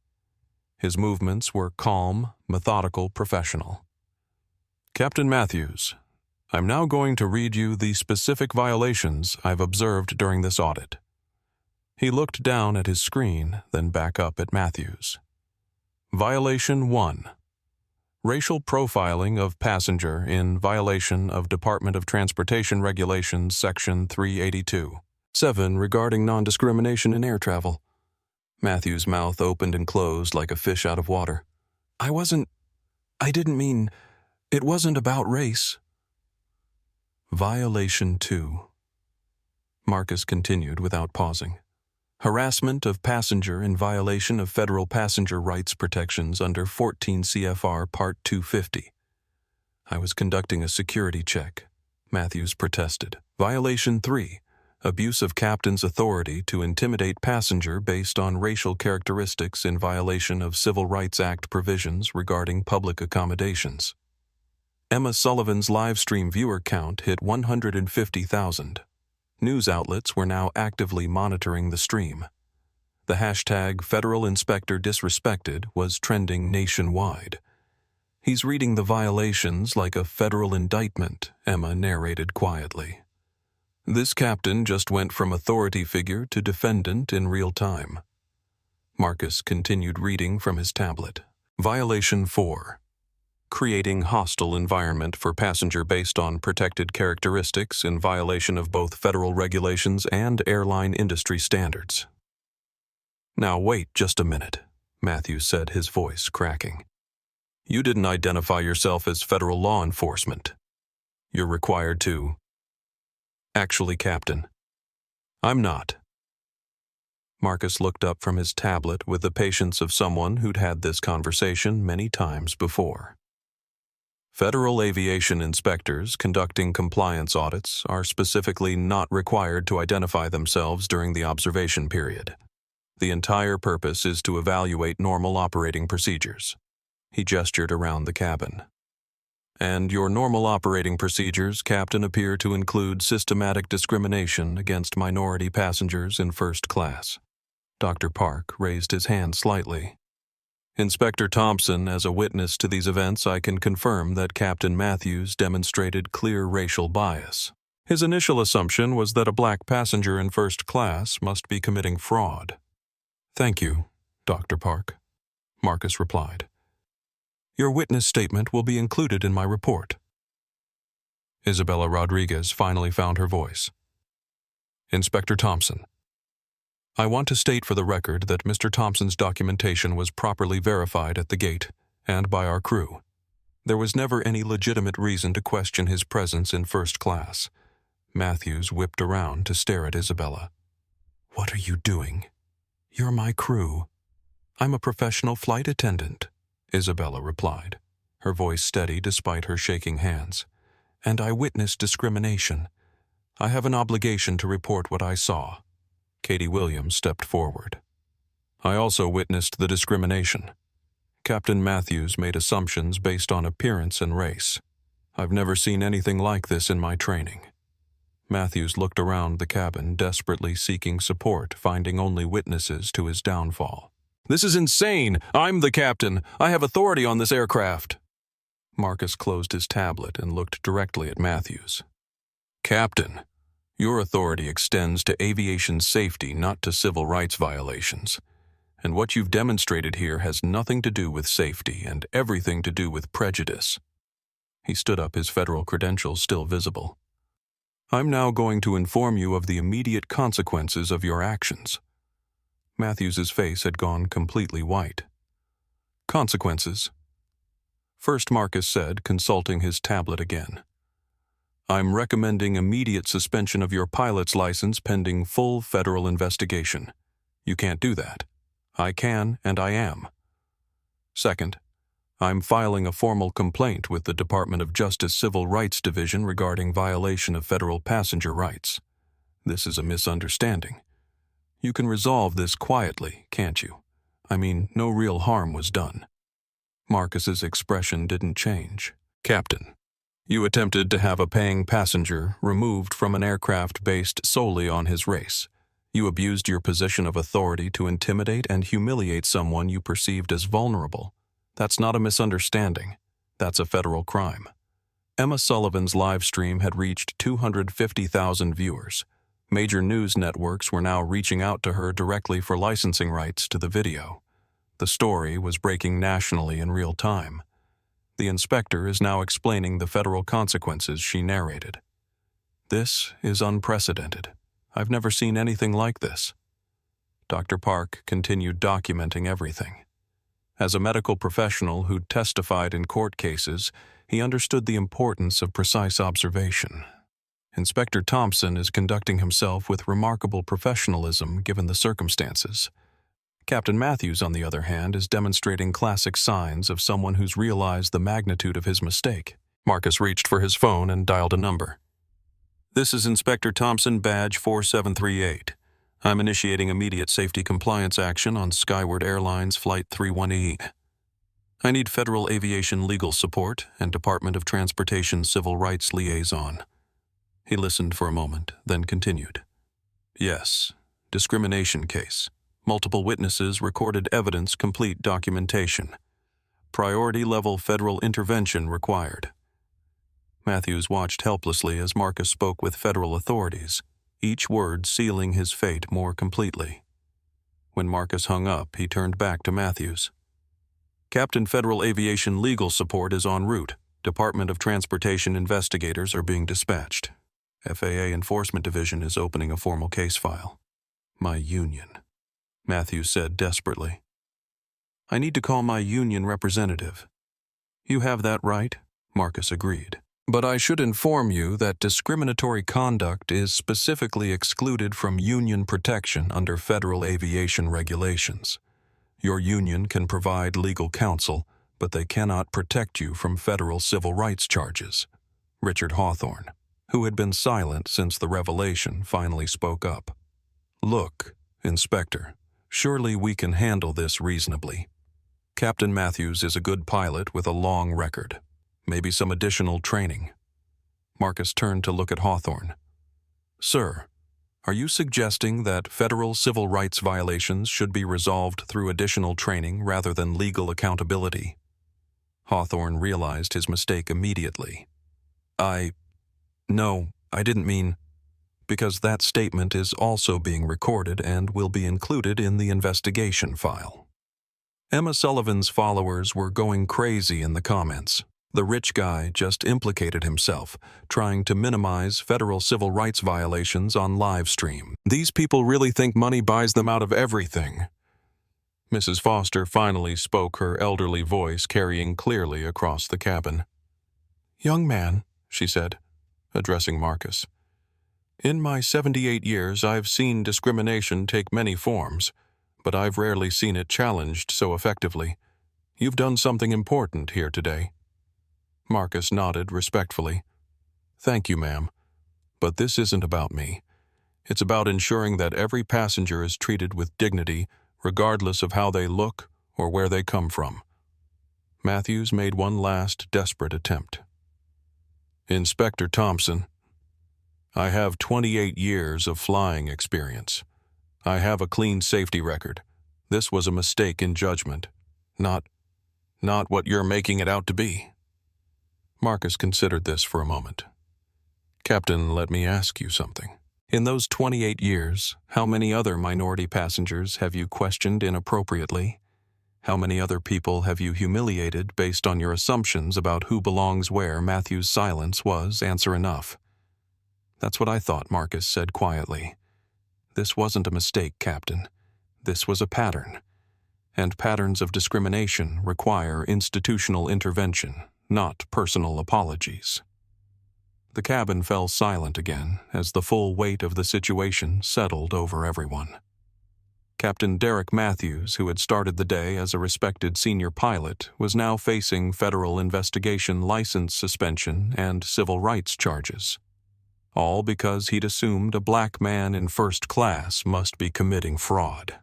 His movements were calm, methodical, professional. "Captain Matthews, I'm now going to read you the specific violations I've observed during this audit." He looked down at his screen, then back up at Matthews. Violation 1. Racial profiling of passenger in violation of Department of Transportation Regulations, Section 382. 7. Regarding non-discrimination in air travel. Matthews' mouth opened and closed like a fish out of water. I didn't mean, it wasn't about race. Violation 2. Marcus continued without pausing. Harassment of passenger in violation of federal passenger rights protections under 14 CFR Part 250. I was conducting a security check. Matthews protested. Violation 3. Abuse of captain's authority to intimidate passenger based on racial characteristics in violation of Civil Rights Act provisions regarding public accommodations. Emma Sullivan's live stream viewer count hit 150,000. News outlets were now actively monitoring the stream. The hashtag Federal Inspector Disrespected was trending nationwide. He's reading the violations like a federal indictment, Emma narrated quietly. This captain just went from authority figure to defendant in real time. Marcus continued reading from his tablet. Violation 4. Creating hostile environment for passenger based on protected characteristics in violation of both federal regulations and airline industry standards. Now wait just a minute, Matthews said, his voice cracking. You didn't identify yourself as federal law enforcement. You're required to. Actually, Captain, I'm not. Marcus looked up from his tablet with the patience of someone who'd had this conversation many times before. Federal aviation inspectors conducting compliance audits are specifically not required to identify themselves during the observation period. The entire purpose is to evaluate normal operating procedures. He gestured around the cabin. And your normal operating procedures, Captain, appear to include systematic discrimination against minority passengers in first class. Dr. Park raised his hand slightly. Inspector Thompson, as a witness to these events, I can confirm that Captain Matthews demonstrated clear racial bias. His initial assumption was that a black passenger in first class must be committing fraud. Thank you, Dr. Park, Marcus replied. Your witness statement will be included in my report. Isabella Rodriguez finally found her voice. Inspector Thompson, I want to state for the record that Mr. Thompson's documentation was properly verified at the gate and by our crew. There was never any legitimate reason to question his presence in first class. Matthews whipped around to stare at Isabella. What are you doing? You're my crew. I'm a professional flight attendant, Isabella replied, her voice steady despite her shaking hands. And I witnessed discrimination. I have an obligation to report what I saw. Katie Williams stepped forward. I also witnessed the discrimination. Captain Matthews made assumptions based on appearance and race. I've never seen anything like this in my training. Matthews looked around the cabin, desperately seeking support, finding only witnesses to his downfall. This is insane! I'm the captain! I have authority on this aircraft! Marcus closed his tablet and looked directly at Matthews. Captain, your authority extends to aviation safety, not to civil rights violations. And what you've demonstrated here has nothing to do with safety and everything to do with prejudice. He stood up, his federal credentials still visible. I'm now going to inform you of the immediate consequences of your actions. Matthews's face had gone completely white. Consequences? First, Marcus said, consulting his tablet again. I'm recommending immediate suspension of your pilot's license pending full federal investigation. You can't do that. I can, and I am. Second, I'm filing a formal complaint with the Department of Justice Civil Rights Division regarding violation of federal passenger rights. This is a misunderstanding. You can resolve this quietly, can't you? I mean, no real harm was done." Marcus's expression didn't change. "Captain, you attempted to have a paying passenger removed from an aircraft based solely on his race. You abused your position of authority to intimidate and humiliate someone you perceived as vulnerable. That's not a misunderstanding. That's a federal crime." Emma Sullivan's live stream had reached 250,000 viewers. Major news networks were now reaching out to her directly for licensing rights to the video. The story was breaking nationally in real time. The inspector is now explaining the federal consequences she narrated. "This is unprecedented. I've never seen anything like this." Dr. Park continued documenting everything. As a medical professional who testified in court cases, he understood the importance of precise observation. Inspector Thompson is conducting himself with remarkable professionalism given the circumstances. Captain Matthews, on the other hand, is demonstrating classic signs of someone who's realized the magnitude of his mistake. Marcus reached for his phone and dialed a number. "This is Inspector Thompson, badge 4738. I'm initiating immediate safety compliance action on Skyward Airlines Flight 31E. I need Federal Aviation legal support and Department of Transportation civil rights liaison." He listened for a moment, then continued. "Yes, discrimination case. Multiple witnesses, recorded evidence, complete documentation. Priority-level federal intervention required." Matthews watched helplessly as Marcus spoke with federal authorities, each word sealing his fate more completely. When Marcus hung up, he turned back to Matthews. "Captain, Federal Aviation legal support is en route. Department of Transportation investigators are being dispatched. FAA Enforcement Division is opening a formal case file." "My union," Matthews said desperately. "I need to call my union representative." "You have that right," Marcus agreed. "But I should inform you that discriminatory conduct is specifically excluded from union protection under federal aviation regulations. Your union can provide legal counsel, but they cannot protect you from federal civil rights charges." Richard Hawthorne, who had been silent since the revelation, finally spoke up. "Look, Inspector, surely we can handle this reasonably. Captain Matthews is a good pilot with a long record. Maybe some additional training." Marcus turned to look at Hawthorne. "Sir, are you suggesting that federal civil rights violations should be resolved through additional training rather than legal accountability?" Hawthorne realized his mistake immediately. No, I didn't mean..." "Because that statement is also being recorded and will be included in the investigation file." Emma Sullivan's followers were going crazy in the comments. The rich guy just implicated himself, trying to minimize federal civil rights violations on live stream. "These people really think money buys them out of everything." Mrs. Foster finally spoke, her elderly voice carrying clearly across the cabin. "Young man," she said, addressing Marcus, "in my 78 years I've seen discrimination take many forms, but I've rarely seen it challenged so effectively. You've done something important here today." Marcus nodded respectfully. "Thank you, ma'am. But this isn't about me. It's about ensuring that every passenger is treated with dignity, regardless of how they look or where they come from." Matthews made one last desperate attempt. "Inspector Thompson, I have 28 years of flying experience. I have a clean safety record. This was a mistake in judgment, not what you're making it out to be." Marcus considered this for a moment. "Captain, let me ask you something. In those 28 years, how many other minority passengers have you questioned inappropriately? How many other people have you humiliated based on your assumptions about who belongs where? Matthew's silence was answer enough. "That's what I thought," Marcus said quietly. "This wasn't a mistake, Captain. This was a pattern. And patterns of discrimination require institutional intervention, not personal apologies." The cabin fell silent again as the full weight of the situation settled over everyone. Captain Derek Matthews, who had started the day as a respected senior pilot, was now facing federal investigation, license suspension, and civil rights charges. All because he'd assumed a black man in first class must be committing fraud.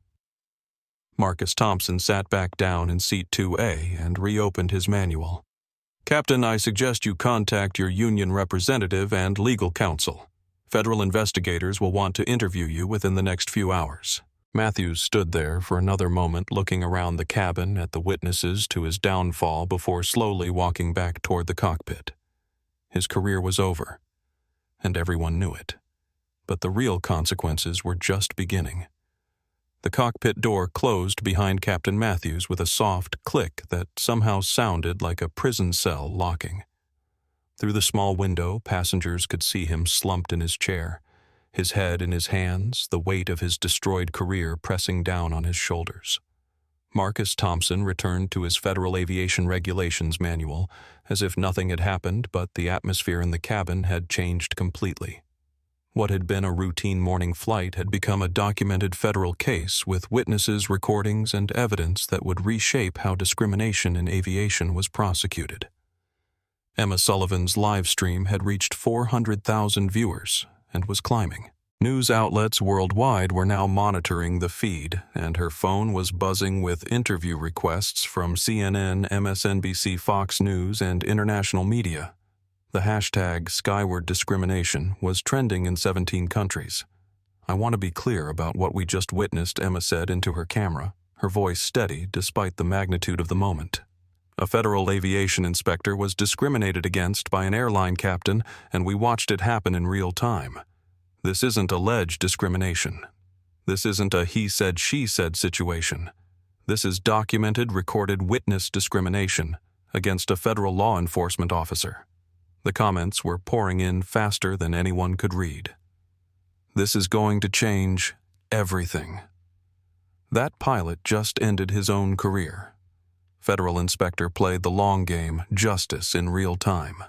Marcus Thompson sat back down in seat 2A and reopened his manual. "Captain, I suggest you contact your union representative and legal counsel. Federal investigators will want to interview you within the next few hours." Matthews stood there for another moment, looking around the cabin at the witnesses to his downfall before slowly walking back toward the cockpit. His career was over, and everyone knew it. But the real consequences were just beginning. The cockpit door closed behind Captain Matthews with a soft click that somehow sounded like a prison cell locking. Through the small window, passengers could see him slumped in his chair, his head in his hands, the weight of his destroyed career pressing down on his shoulders. Marcus Thompson returned to his Federal Aviation Regulations manual as if nothing had happened, but the atmosphere in the cabin had changed completely. What had been a routine morning flight had become a documented federal case with witnesses, recordings, and evidence that would reshape how discrimination in aviation was prosecuted. Emma Sullivan's live stream had reached 400,000 viewers and was climbing. News outlets worldwide were now monitoring the feed, and her phone was buzzing with interview requests from CNN, MSNBC, Fox News, and international media. The hashtag Skyward Discrimination was trending in 17 countries. "I want to be clear about what we just witnessed," Emma said into her camera, her voice steady despite the magnitude of the moment. "A federal aviation inspector was discriminated against by an airline captain, and we watched it happen in real time. This isn't alleged discrimination. This isn't a he said, she said situation. This is documented, recorded witness discrimination against a federal law enforcement officer." The comments were pouring in faster than anyone could read. "This is going to change everything." That pilot just ended his own career. Federal inspector played the long game, justice in real time.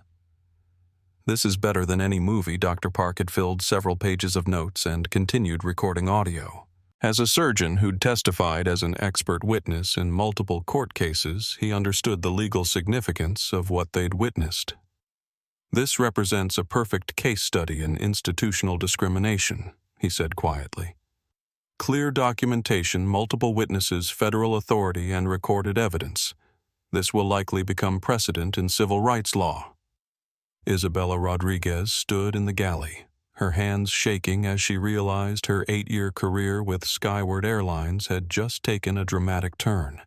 "This is better than any movie." Dr. Park had filled several pages of notes and continued recording audio. As a surgeon who'd testified as an expert witness in multiple court cases, he understood the legal significance of what they'd witnessed. "This represents a perfect case study in institutional discrimination," he said quietly. "Clear documentation, multiple witnesses, federal authority, and recorded evidence. This will likely become precedent in civil rights law." Isabella Rodriguez stood in the galley, her hands shaking as she realized her 8-year career with Skyward Airlines had just taken a dramatic turn.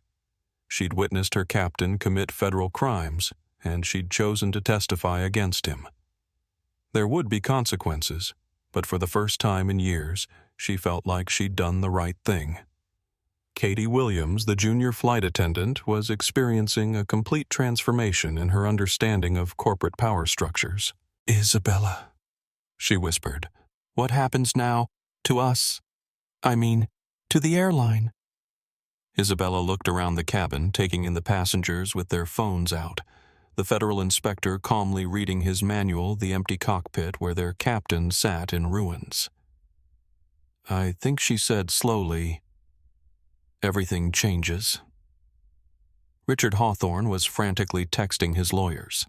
She'd witnessed her captain commit federal crimes, and she'd chosen to testify against him. There would be consequences, but for the first time in years, she felt like she'd done the right thing. Katie Williams, the junior flight attendant, was experiencing a complete transformation in her understanding of corporate power structures. "Isabella," she whispered, "what happens now to us? I mean, to the airline?" Isabella looked around the cabin, taking in the passengers with their phones out. The federal inspector calmly reading his manual, the empty cockpit where their captain sat in ruins. "I think," she said slowly, "everything changes." Richard Hawthorne was frantically texting his lawyers.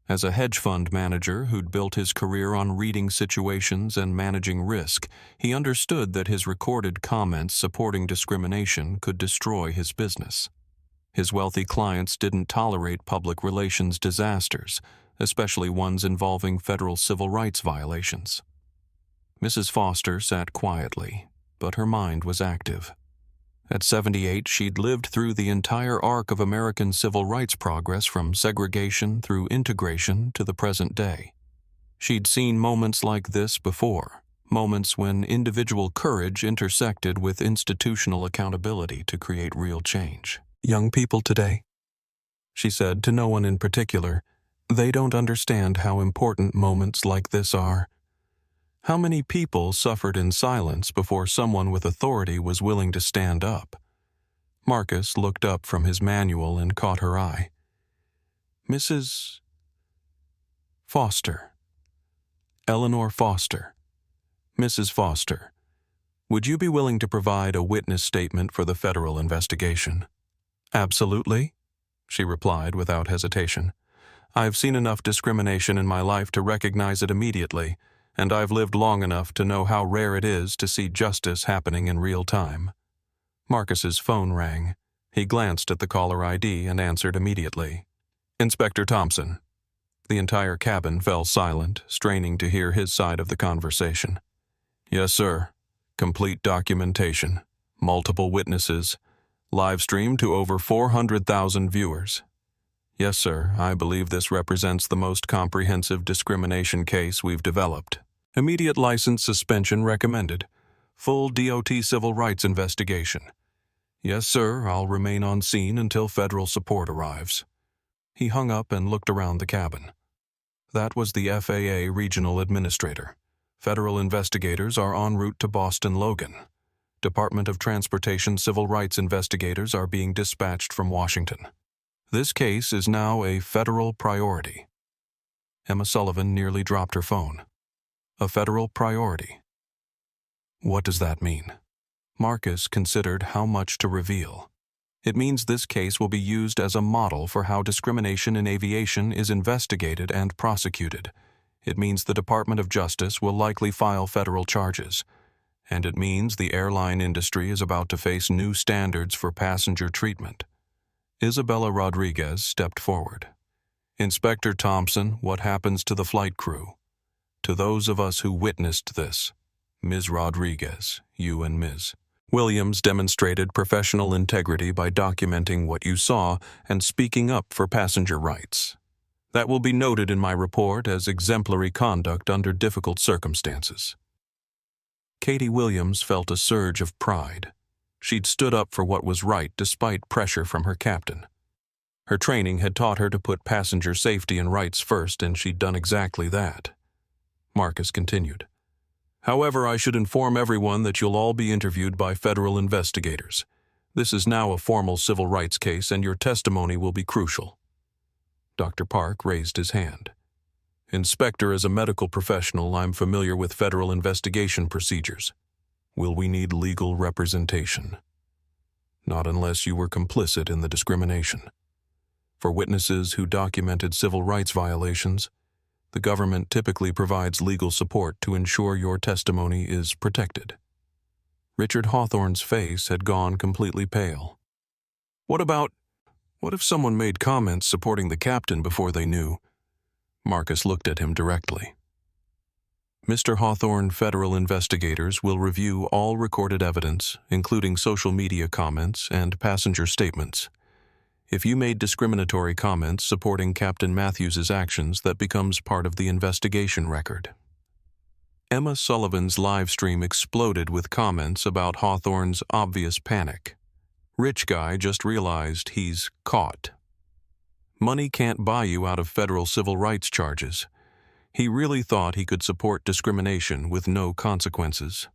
As a hedge fund manager who'd built his career on reading situations and managing risk, he understood that his recorded comments supporting discrimination could destroy his business. His wealthy clients didn't tolerate public relations disasters, especially ones involving federal civil rights violations. Mrs. Foster sat quietly, but her mind was active. At 78, she'd lived through the entire arc of American civil rights progress from segregation through integration to the present day. She'd seen moments like this before, moments when individual courage intersected with institutional accountability to create real change. "Young people today," she said to no one in particular, "they don't understand how important moments like this are. How many people suffered in silence before someone with authority was willing to stand up?" Marcus looked up from his manual and caught her eye. "Mrs. Foster. Eleanor Foster. Mrs. Foster. Would you be willing to provide a witness statement for the federal investigation? Absolutely, she replied without hesitation. I've seen enough discrimination in my life to recognize it immediately, and I've lived long enough to know how rare it is to see justice happening in real time. Marcus's phone rang. He glanced at the caller ID and answered immediately. Inspector Thompson. The entire cabin fell silent, straining to hear his side of the conversation. Yes, sir. Complete documentation. Multiple witnesses. Live streamed to over 400,000 viewers. Yes, sir, I believe this represents the most comprehensive discrimination case we've developed. Immediate license suspension recommended. Full DOT civil rights investigation. Yes, sir, I'll remain on scene until federal support arrives. He hung up and looked around the cabin. That was the FAA regional administrator. Federal investigators are en route to Boston Logan. Department of Transportation civil rights investigators are being dispatched from Washington. This case is now a federal priority. Emma Sullivan nearly dropped her phone. A federal priority. What does that mean? Marcus considered how much to reveal. It means this case will be used as a model for how discrimination in aviation is investigated and prosecuted. It means the Department of Justice will likely file federal charges. And it means the airline industry is about to face new standards for passenger treatment. Isabella Rodriguez stepped forward. Inspector Thompson, what happens to the flight crew? To those of us who witnessed this, Ms. Rodriguez, you and Ms. Williams demonstrated professional integrity by documenting what you saw and speaking up for passenger rights. That will be noted in my report as exemplary conduct under difficult circumstances. Katie Williams felt a surge of pride. She'd stood up for what was right despite pressure from her captain. Her training had taught her to put passenger safety and rights first, and she'd done exactly that. Marcus continued. However, I should inform everyone that you'll all be interviewed by federal investigators. This is now a formal civil rights case, and your testimony will be crucial. Dr. Park raised his hand. Inspector, as a medical professional, I'm familiar with federal investigation procedures. Will we need legal representation? Not unless you were complicit in the discrimination. For witnesses who documented civil rights violations, the government typically provides legal support to ensure your testimony is protected. Richard Hawthorne's face had gone completely pale. What if someone made comments supporting the captain before they knew? Marcus looked at him directly. Mr. Hawthorne, federal investigators will review all recorded evidence, including social media comments and passenger statements. If you made discriminatory comments supporting Captain Matthews's actions, that becomes part of the investigation record. Emma Sullivan's live stream exploded with comments about Hawthorne's obvious panic. Rich guy just realized he's caught. Money can't buy you out of federal civil rights charges. He really thought he could support discrimination with no consequences.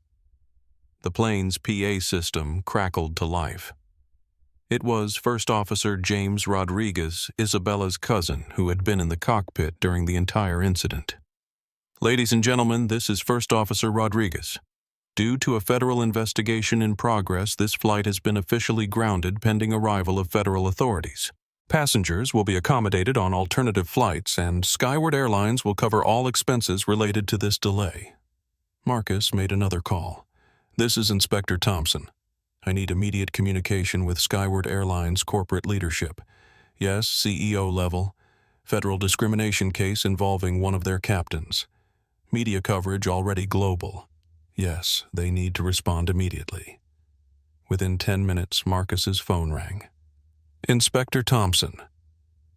The plane's PA system crackled to life. It was First Officer James Rodriguez, Isabella's cousin, who had been in the cockpit during the entire incident. Ladies and gentlemen, this is First Officer Rodriguez. Due to a federal investigation in progress, this flight has been officially grounded pending arrival of federal authorities. Passengers will be accommodated on alternative flights, and Skyward Airlines will cover all expenses related to this delay. Marcus made another call. This is Inspector Thompson. I need immediate communication with Skyward Airlines corporate leadership. Yes, CEO level. Federal discrimination case involving one of their captains. Media coverage already global. Yes, they need to respond immediately. Within 10 minutes, Marcus's phone rang. Inspector Thompson.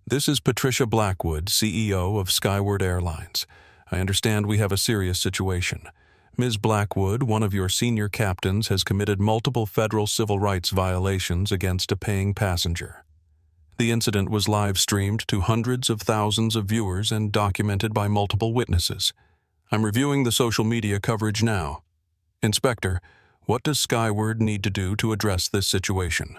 This is Patricia Blackwood, CEO of Skyward Airlines. I understand we have a serious situation. Ms. Blackwood, one of your senior captains, has committed multiple federal civil rights violations against a paying passenger. The incident was live-streamed to hundreds of thousands of viewers and documented by multiple witnesses. I'm reviewing the social media coverage now. Inspector, what does Skyward need to do to address this situation?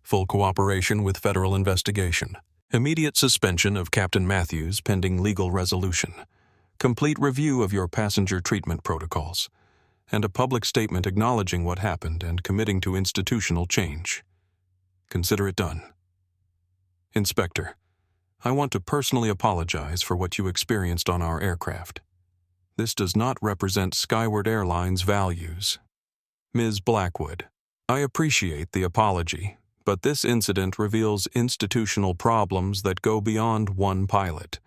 Full cooperation with federal investigation. Immediate suspension of Captain Matthews pending legal resolution. Complete review of your passenger treatment protocols. and a public statement acknowledging what happened and committing to institutional change. Consider it done. Inspector, I want to personally apologize for what you experienced on our aircraft. This does not represent Skyward Airlines' values. Ms. Blackwood, I appreciate the apology, but this incident reveals institutional problems that go beyond one pilot.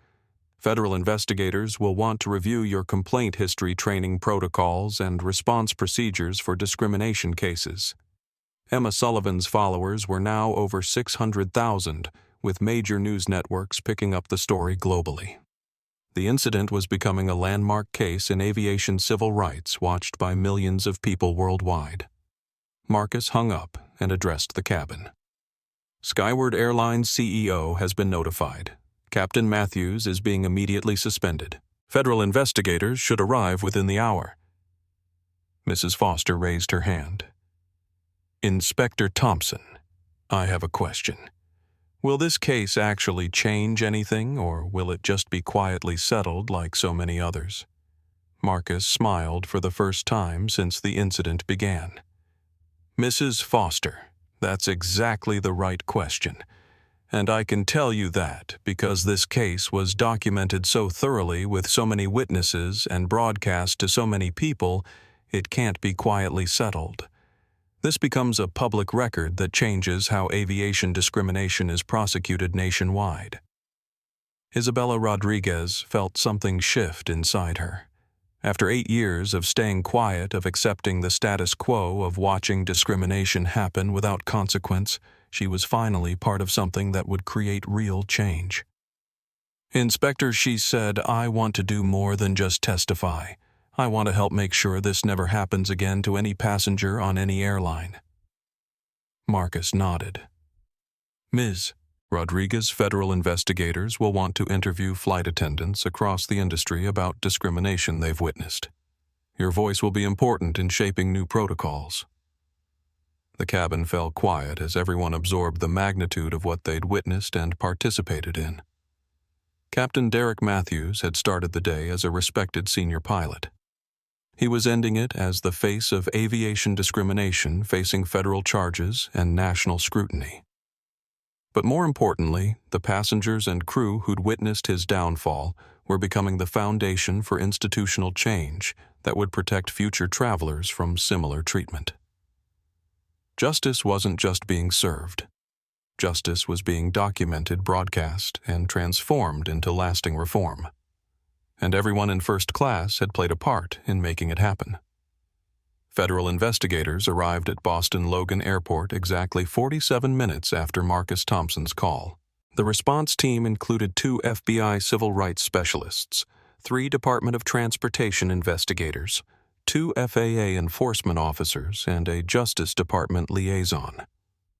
Federal investigators will want to review your complaint history training protocols and response procedures for discrimination cases. Emma Sullivan's followers were now over 600,000, with major news networks picking up the story globally. The incident was becoming a landmark case in aviation civil rights watched by millions of people worldwide. Marcus hung up and addressed the cabin. Skyward Airlines CEO has been notified. Captain Matthews is being immediately suspended. Federal investigators should arrive within the hour. Mrs. Foster raised her hand. Inspector Thompson, I have a question. Will this case actually change anything, or will it just be quietly settled like so many others? Marcus smiled for the first time since the incident began. Mrs. Foster, that's exactly the right question. And I can tell you that because this case was documented so thoroughly with so many witnesses and broadcast to so many people, it can't be quietly settled. This becomes a public record that changes how aviation discrimination is prosecuted nationwide. Isabella Rodriguez felt something shift inside her. After 8 years of staying quiet, of accepting the status quo, of watching discrimination happen without consequence, she was finally part of something that would create real change. Inspector, she said, I want to do more than just testify. I want to help make sure this never happens again to any passenger on any airline. Marcus nodded. Ms. Rodriguez, federal investigators will want to interview flight attendants across the industry about discrimination they've witnessed. Your voice will be important in shaping new protocols. The cabin fell quiet as everyone absorbed the magnitude of what they'd witnessed and participated in. Captain Derek Matthews had started the day as a respected senior pilot. He was ending it as the face of aviation discrimination facing federal charges and national scrutiny. But more importantly, the passengers and crew who'd witnessed his downfall were becoming the foundation for institutional change that would protect future travelers from similar treatment. Justice wasn't just being served. Justice was being documented, broadcast, and transformed into lasting reform. And everyone in first class had played a part in making it happen. Federal investigators arrived at Boston Logan Airport exactly 47 minutes after Marcus Thompson's call. The response team included 2 FBI civil rights specialists, 3 Department of Transportation investigators, 2 FAA enforcement officers, and a Justice Department liaison.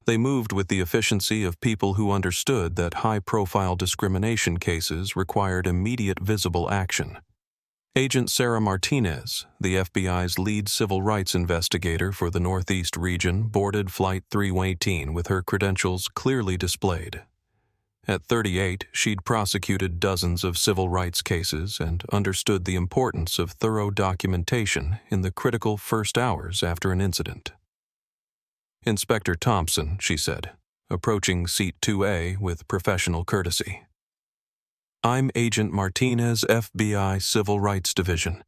They moved with the efficiency of people who understood that high-profile discrimination cases required immediate visible action. Agent Sarah Martinez, the FBI's lead civil rights investigator for the Northeast region, boarded Flight 318 with her credentials clearly displayed. At 38, she'd prosecuted dozens of civil rights cases and understood the importance of thorough documentation in the critical first hours after an incident. Inspector Thompson, she said, approaching Seat 2A with professional courtesy. I'm Agent Martinez, FBI Civil Rights Division.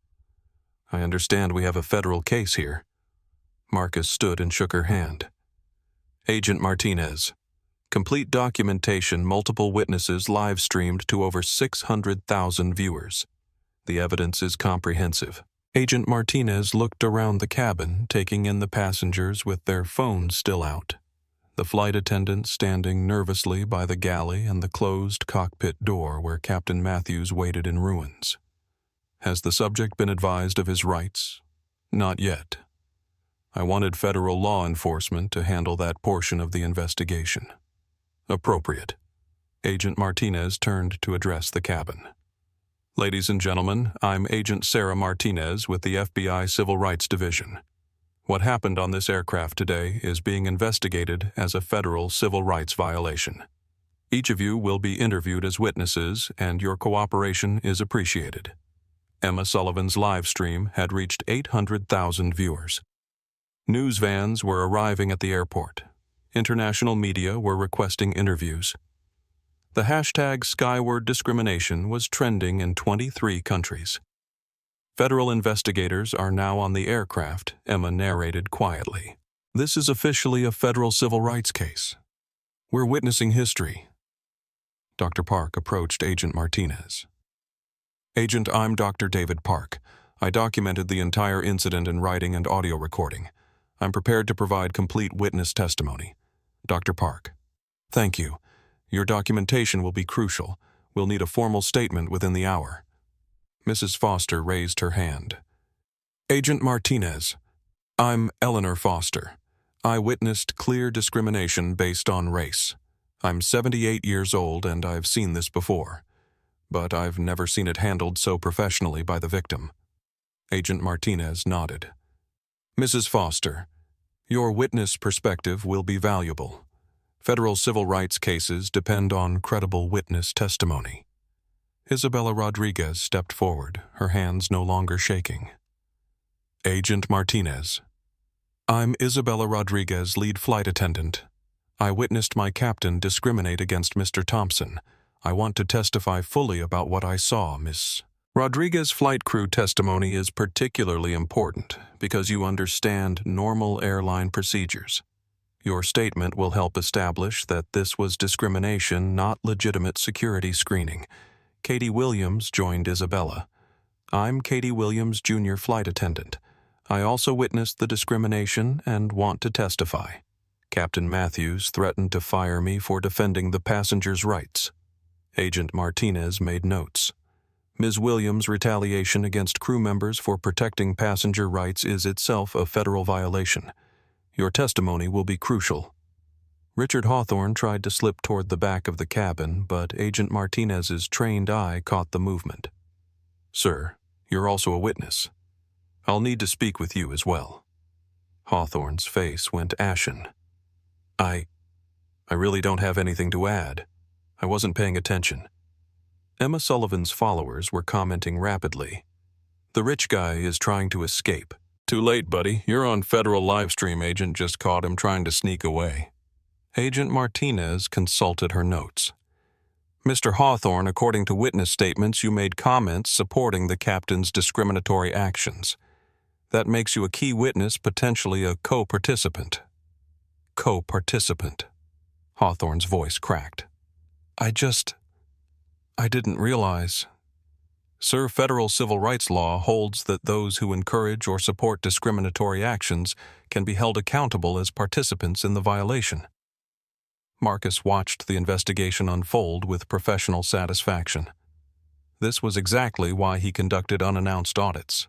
I understand we have a federal case here. Marcus stood and shook her hand. Agent Martinez, complete documentation, multiple witnesses live-streamed to over 600,000 viewers. The evidence is comprehensive. Agent Martinez looked around the cabin, taking in the passengers with their phones still out. The flight attendants standing nervously by the galley and the closed cockpit door where Captain Matthews waited in ruins. Has the subject been advised of his rights? Not yet. I wanted federal law enforcement to handle that portion of the investigation. Appropriate. Agent Martinez turned to address the cabin. Ladies and gentlemen, I'm Agent Sarah Martinez with the FBI Civil Rights Division. What happened on this aircraft today is being investigated as a federal civil rights violation. Each of you will be interviewed as witnesses, and your cooperation is appreciated. Emma Sullivan's live stream had reached 800,000 viewers. News vans were arriving at the airport. International media were requesting interviews. The hashtag Skyward Discrimination was trending in 23 countries. Federal investigators are now on the aircraft, Emma narrated quietly. This is officially a federal civil rights case. We're witnessing history. Dr. Park approached Agent Martinez. Agent, I'm Dr. David Park. I documented the entire incident in writing and audio recording. I'm prepared to provide complete witness testimony. Dr. Park. Thank you. Your documentation will be crucial. We'll need a formal statement within the hour. Mrs. Foster raised her hand. Agent Martinez. I'm Eleanor Foster. I witnessed clear discrimination based on race. I'm 78 years old and I've seen this before, but I've never seen it handled so professionally by the victim. Agent Martinez nodded. Mrs. Foster, your witness perspective will be valuable. Federal civil rights cases depend on credible witness testimony. Isabella Rodriguez stepped forward, her hands no longer shaking. Agent Martinez. I'm Isabella Rodriguez, lead flight attendant. I witnessed my captain discriminate against Mr. Thompson. I want to testify fully about what I saw, Miss. Rodriguez's flight crew testimony is particularly important because you understand normal airline procedures. Your statement will help establish that this was discrimination, not legitimate security screening. Katie Williams joined Isabella. I'm Katie Williams, junior flight attendant. I also witnessed the discrimination and want to testify. Captain Matthews threatened to fire me for defending the passengers' rights. Agent Martinez made notes. Ms. Williams' retaliation against crew members for protecting passenger rights is itself a federal violation. Your testimony will be crucial. Richard Hawthorne tried to slip toward the back of the cabin, but Agent Martinez's trained eye caught the movement. Sir, you're also a witness. I'll need to speak with you as well. Hawthorne's face went ashen. I really don't have anything to add. I wasn't paying attention. Emma Sullivan's followers were commenting rapidly. The rich guy is trying to escape. Too late, buddy. You're on federal livestream. Agent just caught him trying to sneak away. Agent Martinez consulted her notes. Mr. Hawthorne, according to witness statements, you made comments supporting the captain's discriminatory actions. That makes you a key witness, potentially a co-participant. Co-participant. Hawthorne's voice cracked. I didn't realize. Sir, federal civil rights law holds that those who encourage or support discriminatory actions can be held accountable as participants in the violation. Marcus watched the investigation unfold with professional satisfaction. This was exactly why he conducted unannounced audits.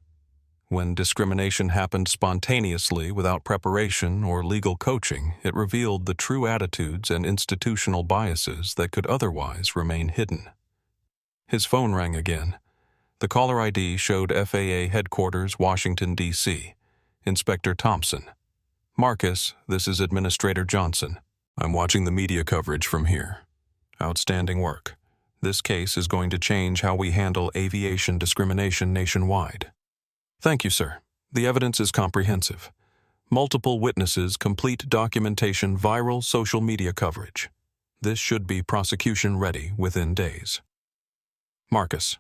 When discrimination happened spontaneously without preparation or legal coaching, it revealed the true attitudes and institutional biases that could otherwise remain hidden. His phone rang again. The caller ID showed FAA Headquarters, Washington, D.C. Inspector Thompson. Marcus, this is Administrator Johnson. I'm watching the media coverage from here. Outstanding work. This case is going to change how we handle aviation discrimination nationwide. Thank you, sir. The evidence is comprehensive. Multiple witnesses, complete documentation, viral social media coverage. This should be prosecution ready within days. Marcus,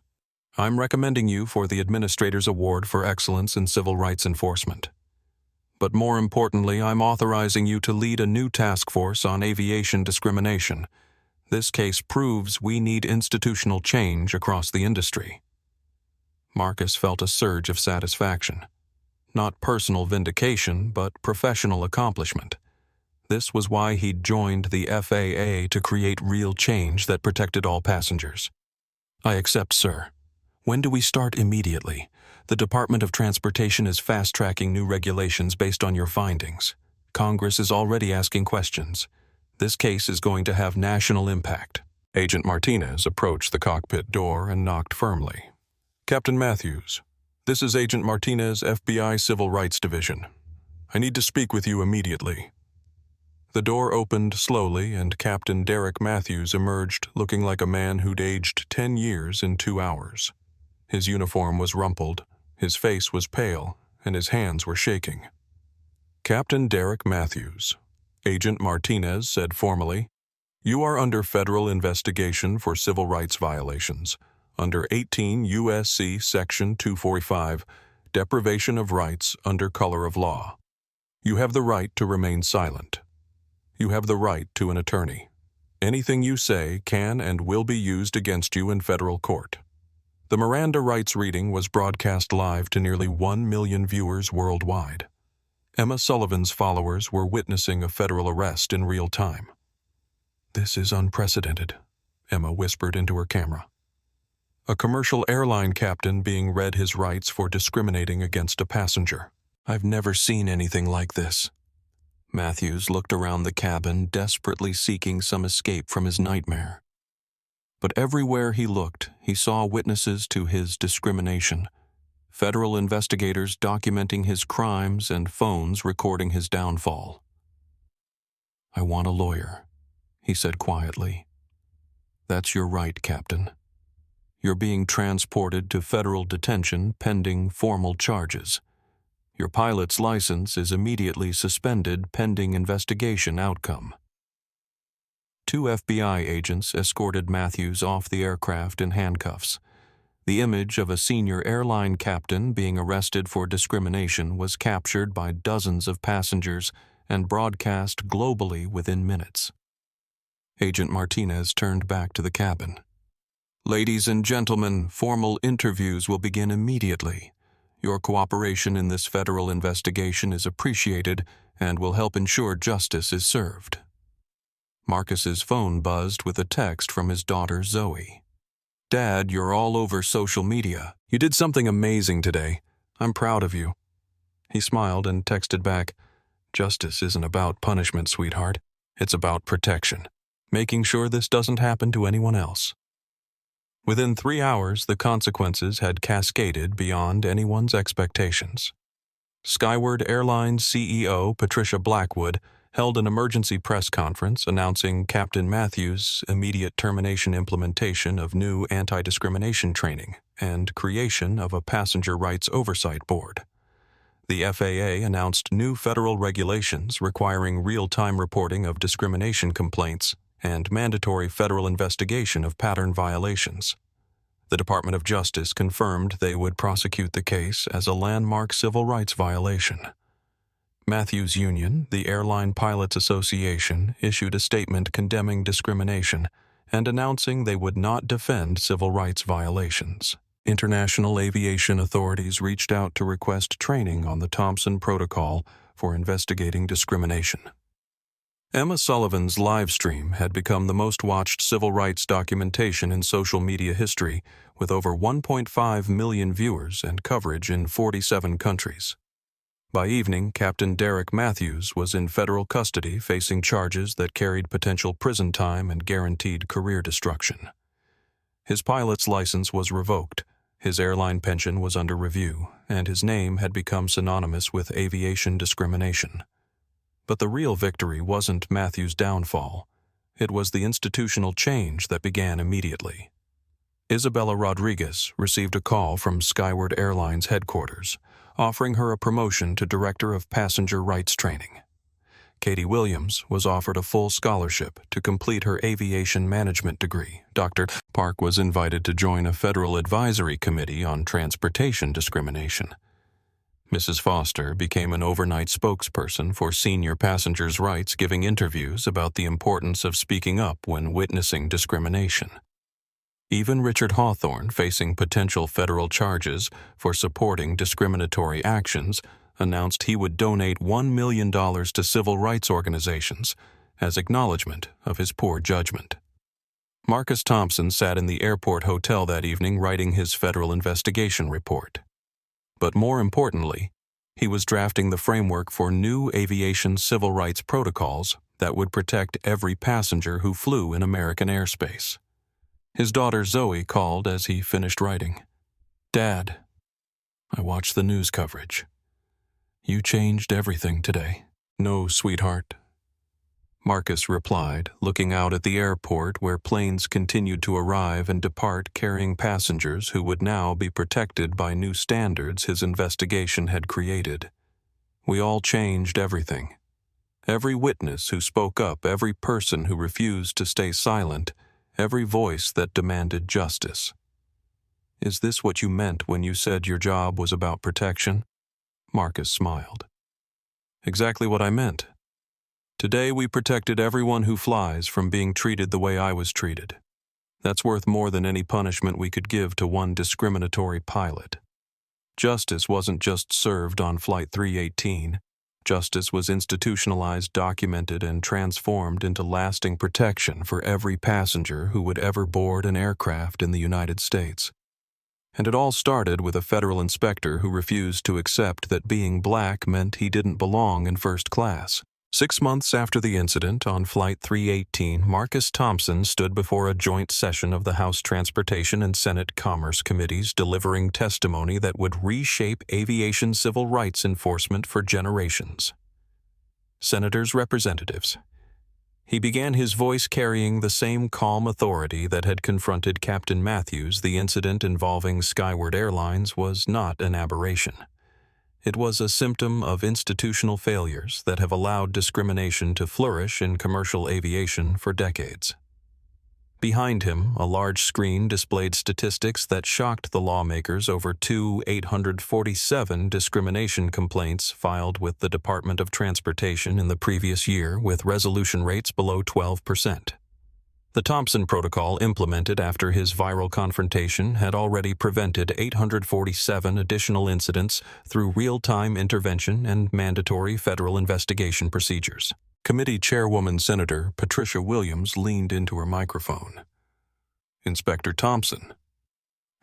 I'm recommending you for the Administrator's Award for Excellence in Civil Rights Enforcement. But more importantly, I'm authorizing you to lead a new task force on aviation discrimination. This case proves we need institutional change across the industry. Marcus felt a surge of satisfaction. Not personal vindication, but professional accomplishment. This was why he'd joined the FAA to create real change that protected all passengers. I accept, sir. When do we start? Immediately. The Department of Transportation is fast-tracking new regulations based on your findings. Congress is already asking questions. This case is going to have national impact. Agent Martinez approached the cockpit door and knocked firmly. Captain Matthews, this is Agent Martinez, FBI Civil Rights Division. I need to speak with you immediately. The door opened slowly and Captain Derek Matthews emerged looking like a man who'd aged 10 years in 2 hours. His uniform was rumpled, his face was pale, and his hands were shaking. "Captain Derek Matthews," Agent Martinez said formally, "you are under federal investigation for civil rights violations, under 18 U.S.C. Section 245, deprivation of rights under color of law. You have the right to remain silent. You have the right to an attorney. Anything you say can and will be used against you in federal court." The Miranda rights reading was broadcast live to nearly 1 million viewers worldwide. Emma Sullivan's followers were witnessing a federal arrest in real time. "This is unprecedented," Emma whispered into her camera. A commercial airline captain being read his rights for discriminating against a passenger. "I've never seen anything like this." Matthews looked around the cabin, desperately seeking some escape from his nightmare. But everywhere he looked, he saw witnesses to his discrimination. Federal investigators documenting his crimes and phones recording his downfall. "I want a lawyer," he said quietly. "That's your right, Captain. You're being transported to federal detention pending formal charges. Your pilot's license is immediately suspended pending investigation outcome." 2 FBI agents escorted Matthews off the aircraft in handcuffs. The image of a senior airline captain being arrested for discrimination was captured by dozens of passengers and broadcast globally within minutes. Agent Martinez turned back to the cabin. "Ladies and gentlemen, formal interviews will begin immediately. Your cooperation in this federal investigation is appreciated and will help ensure justice is served." Marcus's phone buzzed with a text from his daughter Zoe. "Dad, you're all over social media. You did something amazing today. I'm proud of you." He smiled and texted back, "Justice isn't about punishment, sweetheart. It's about protection, making sure this doesn't happen to anyone else." Within 3 hours, the consequences had cascaded beyond anyone's expectations. Skyward Airlines CEO Patricia Blackwood held an emergency press conference announcing Captain Matthews' immediate termination implementation of new anti-discrimination training and creation of a passenger rights oversight board. The FAA announced new federal regulations requiring real-time reporting of discrimination complaints and mandatory federal investigation of pattern violations. The Department of Justice confirmed they would prosecute the case as a landmark civil rights violation. Matthews Union, the Airline Pilots Association, issued a statement condemning discrimination and announcing they would not defend civil rights violations. International aviation authorities reached out to request training on the Thompson Protocol for investigating discrimination. Emma Sullivan's live stream had become the most watched civil rights documentation in social media history, with over 1.5 million viewers and coverage in 47 countries. By evening, Captain Derek Matthews was in federal custody facing charges that carried potential prison time and guaranteed career destruction. His pilot's license was revoked, his airline pension was under review, and his name had become synonymous with aviation discrimination. But the real victory wasn't Matthews' downfall. It was the institutional change that began immediately. Isabella Rodriguez received a call from Skyward Airlines headquarters, offering her a promotion to Director of Passenger Rights Training. Katie Williams was offered a full scholarship to complete her aviation management degree. Dr. Park was invited to join a federal advisory committee on transportation discrimination. Mrs. Foster became an overnight spokesperson for senior passengers' rights, giving interviews about the importance of speaking up when witnessing discrimination. Even Richard Hawthorne, facing potential federal charges for supporting discriminatory actions, announced he would donate $1 million to civil rights organizations as acknowledgement of his poor judgment. Marcus Thompson sat in the airport hotel that evening writing his federal investigation report. But more importantly, he was drafting the framework for new aviation civil rights protocols that would protect every passenger who flew in American airspace. His daughter Zoe called as he finished writing. "Dad, I watched the news coverage. You changed everything today." "No, sweetheart. Marcus replied, looking out at the airport where planes continued to arrive and depart carrying passengers who would now be protected by new standards his investigation had created. We all changed everything. Every witness who spoke up, every person who refused to stay silent, every voice that demanded justice. Is this what you meant when you said your job was about protection? Marcus smiled. Exactly what I meant. Today we protected everyone who flies from being treated the way I was treated. That's worth more than any punishment we could give to one discriminatory pilot. Justice wasn't just served on Flight 318. Justice was institutionalized, documented, and transformed into lasting protection for every passenger who would ever board an aircraft in the United States. And it all started with a federal inspector who refused to accept that being black meant he didn't belong in first class. 6 months after the incident on Flight 318, Marcus Thompson stood before a joint session of the House Transportation and Senate Commerce Committees delivering testimony that would reshape aviation civil rights enforcement for generations. Senators, representatives. He began his voice carrying the same calm authority that had confronted Captain Matthews. The incident involving Skyward Airlines was not an aberration. It was a symptom of institutional failures that have allowed discrimination to flourish in commercial aviation for decades. Behind him, a large screen displayed statistics that shocked the lawmakers over 847 discrimination complaints filed with the Department of Transportation in the previous year, with resolution rates below 12%. The Thompson Protocol, implemented after his viral confrontation, had already prevented 847 additional incidents through real-time intervention and mandatory federal investigation procedures. Committee Chairwoman Senator Patricia Williams leaned into her microphone. Inspector Thompson,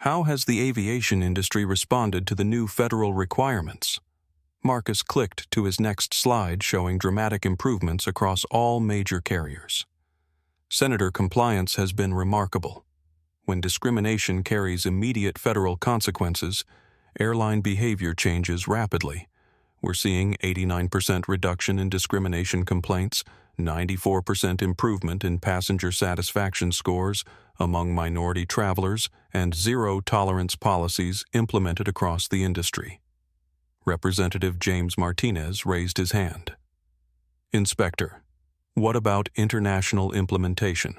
how has the aviation industry responded to the new federal requirements? Marcus clicked to his next slide showing dramatic improvements across all major carriers. Senator, compliance has been remarkable. When discrimination carries immediate federal consequences, airline behavior changes rapidly. We're seeing 89% reduction in discrimination complaints, 94% improvement in passenger satisfaction scores among minority travelers, and zero-tolerance policies implemented across the industry. Representative James Martinez raised his hand. Inspector, what about international implementation?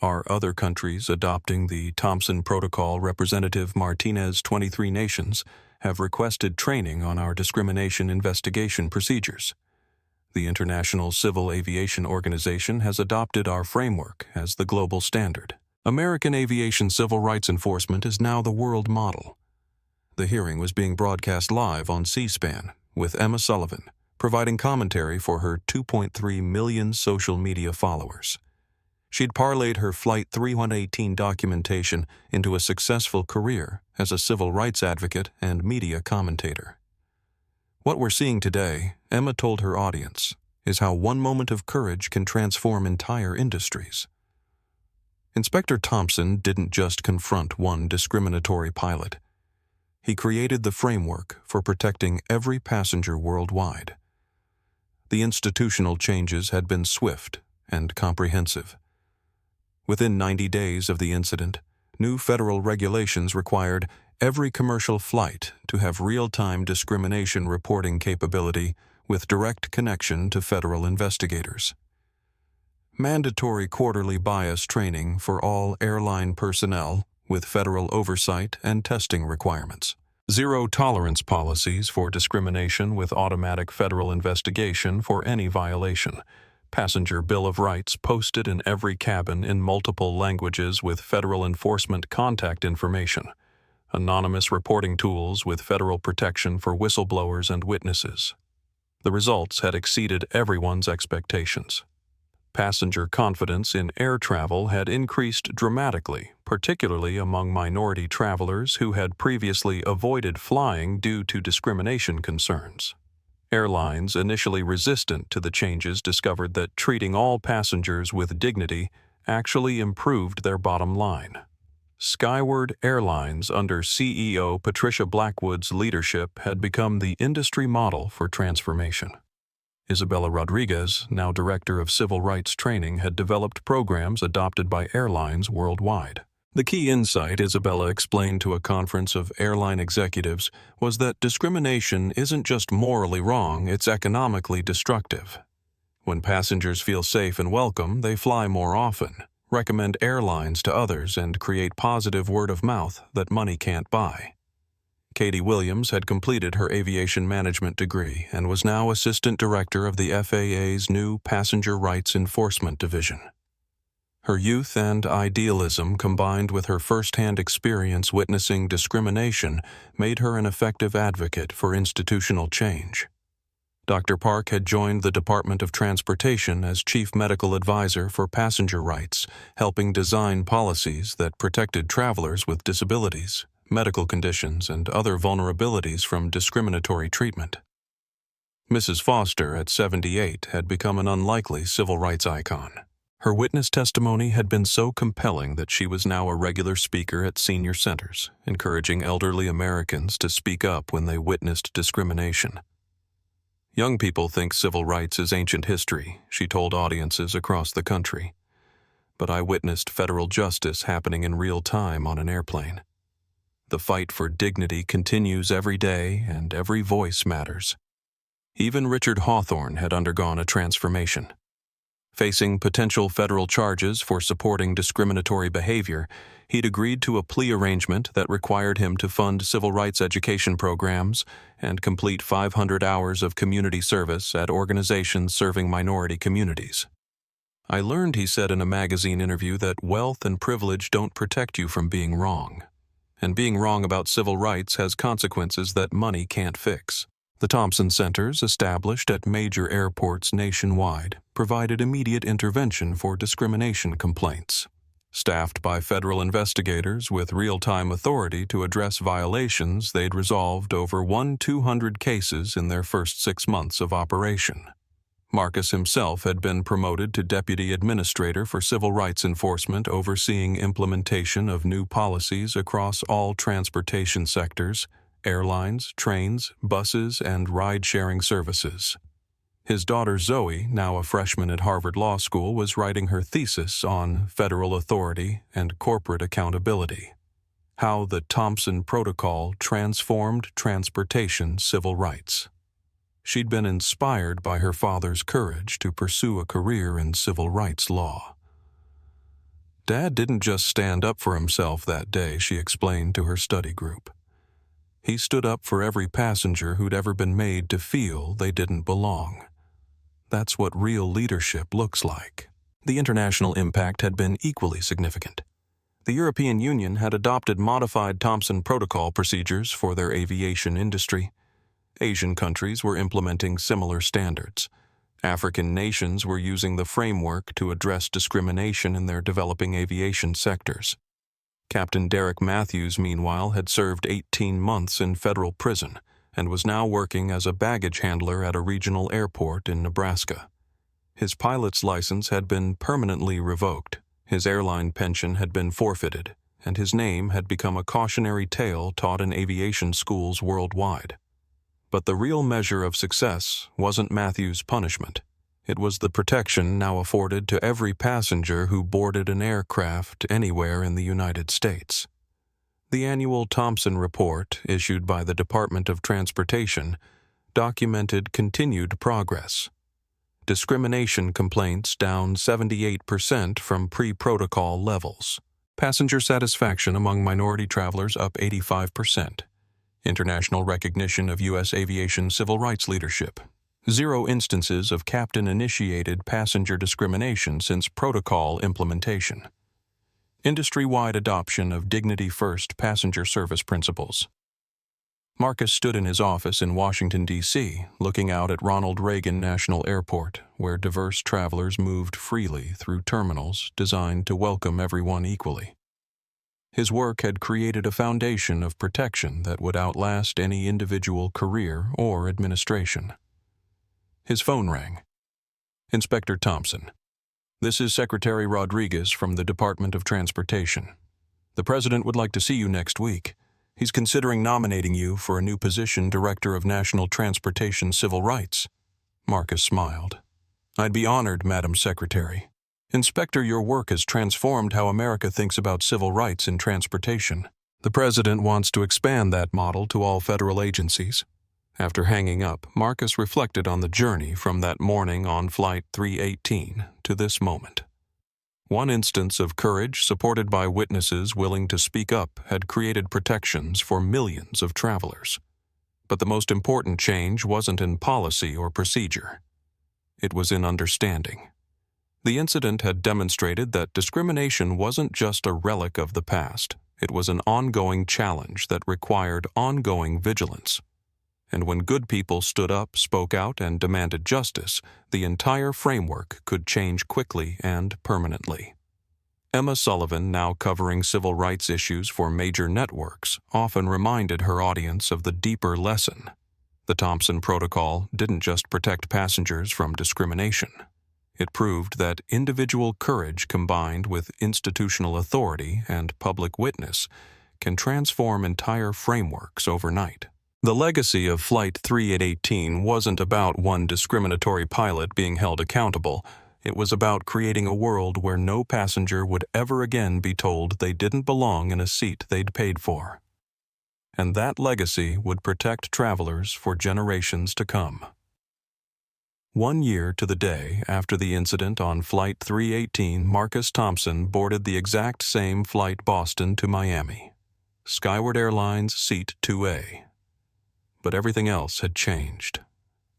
Are other countries adopting the Thompson Protocol? Representative Martinez, 23 nations have requested training on our discrimination investigation procedures. The International Civil Aviation Organization has adopted our framework as the global standard. American aviation civil rights enforcement is now the world model. The hearing was being broadcast live on C-SPAN with Emma Sullivan, providing commentary for her 2.3 million social media followers. She'd parlayed her Flight 318 documentation into a successful career as a civil rights advocate and media commentator. What we're seeing today, Emma told her audience, is how one moment of courage can transform entire industries. Inspector Thompson didn't just confront one discriminatory pilot. He created the framework for protecting every passenger worldwide. The institutional changes had been swift and comprehensive. Within 90 days of the incident, new federal regulations required every commercial flight to have real-time discrimination reporting capability with direct connection to federal investigators. Mandatory quarterly bias training for all airline personnel with federal oversight and testing requirements. Zero-tolerance policies for discrimination with automatic federal investigation for any violation. Passenger Bill of Rights posted in every cabin in multiple languages with federal enforcement contact information. Anonymous reporting tools with federal protection for whistleblowers and witnesses. The results had exceeded everyone's expectations. Passenger confidence in air travel had increased dramatically, particularly among minority travelers who had previously avoided flying due to discrimination concerns. Airlines initially resistant to the changes discovered that treating all passengers with dignity actually improved their bottom line. Skyward Airlines, under CEO Patricia Blackwood's leadership, had become the industry model for transformation. Isabella Rodriguez, now Director of Civil Rights Training, had developed programs adopted by airlines worldwide. The key insight, Isabella explained to a conference of airline executives, was that discrimination isn't just morally wrong, it's economically destructive. When passengers feel safe and welcome, they fly more often, recommend airlines to others, and create positive word of mouth that money can't buy. Katie Williams had completed her aviation management degree and was now Assistant Director of the FAA's new Passenger Rights Enforcement Division. Her youth and idealism, combined with her first-hand experience witnessing discrimination, made her an effective advocate for institutional change. Dr. Park had joined the Department of Transportation as Chief Medical Advisor for passenger rights, helping design policies that protected travelers with disabilities, medical conditions, and other vulnerabilities from discriminatory treatment. Mrs. Foster, at 78, had become an unlikely civil rights icon. Her witness testimony had been so compelling that she was now a regular speaker at senior centers, encouraging elderly Americans to speak up when they witnessed discrimination. Young people think civil rights is ancient history, she told audiences across the country. But I witnessed federal justice happening in real time on an airplane. The fight for dignity continues every day, and every voice matters. Even Richard Hawthorne had undergone a transformation. Facing potential federal charges for supporting discriminatory behavior, he'd agreed to a plea arrangement that required him to fund civil rights education programs and complete 500 hours of community service at organizations serving minority communities. I learned, he said in a magazine interview, that wealth and privilege don't protect you from being wrong. And being wrong about civil rights has consequences that money can't fix. The Thompson Centers, established at major airports nationwide, provided immediate intervention for discrimination complaints. Staffed by federal investigators with real-time authority to address violations, they'd resolved over 200 cases in their first 6 months of operation. Marcus himself had been promoted to Deputy Administrator for Civil Rights Enforcement, overseeing implementation of new policies across all transportation sectors, airlines, trains, buses, and ride-sharing services. His daughter Zoe, now a freshman at Harvard Law School, was writing her thesis on federal authority and corporate accountability, how the Thompson Protocol transformed transportation civil rights. She'd been inspired by her father's courage to pursue a career in civil rights law. Dad didn't just stand up for himself that day, she explained to her study group. He stood up for every passenger who'd ever been made to feel they didn't belong. That's what real leadership looks like. The international impact had been equally significant. The European Union had adopted modified Thompson Protocol procedures for their aviation industry. Asian countries were implementing similar standards. African nations were using the framework to address discrimination in their developing aviation sectors. Captain Derek Matthews, meanwhile, had served 18 months in federal prison and was now working as a baggage handler at a regional airport in Nebraska. His pilot's license had been permanently revoked, his airline pension had been forfeited, and his name had become a cautionary tale taught in aviation schools worldwide. But the real measure of success wasn't Matthews' punishment. It was the protection now afforded to every passenger who boarded an aircraft anywhere in the United States. The annual Thompson Report, issued by the Department of Transportation, documented continued progress. Discrimination complaints down 78% from pre-protocol levels. Passenger satisfaction among minority travelers up 85%. International recognition of U.S. aviation civil rights leadership. 0 instances of captain-initiated passenger discrimination since protocol implementation. Industry-wide adoption of dignity-first passenger service principles. Marcus stood in his office in Washington, D.C., looking out at Ronald Reagan National Airport, where diverse travelers moved freely through terminals designed to welcome everyone equally. His work had created a foundation of protection that would outlast any individual career or administration. His phone rang. Inspector Thompson. This is Secretary Rodriguez from the Department of Transportation. The President would like to see you next week. He's considering nominating you for a new position, Director of National Transportation Civil Rights. Marcus smiled. "I'd be honored, Madam Secretary. Inspector, your work has transformed how America thinks about civil rights in transportation. The President wants to expand that model to all federal agencies." After hanging up, Marcus reflected on the journey from that morning on Flight 318 to this moment. One instance of courage supported by witnesses willing to speak up had created protections for millions of travelers. But the most important change wasn't in policy or procedure. It was in understanding. The incident had demonstrated that discrimination wasn't just a relic of the past. It was an ongoing challenge that required ongoing vigilance. And when good people stood up, spoke out, and demanded justice, the entire framework could change quickly and permanently. Emma Sullivan, now covering civil rights issues for major networks, often reminded her audience of the deeper lesson. The Thompson Protocol didn't just protect passengers from discrimination. It proved that individual courage combined with institutional authority and public witness can transform entire frameworks overnight. The legacy of Flight 318 wasn't about one discriminatory pilot being held accountable. It was about creating a world where no passenger would ever again be told they didn't belong in a seat they'd paid for. And that legacy would protect travelers for generations to come. 1 year to the day after the incident on Flight 318, Marcus Thompson boarded the exact same flight Boston to Miami, Skyward Airlines Seat 2A. But everything else had changed.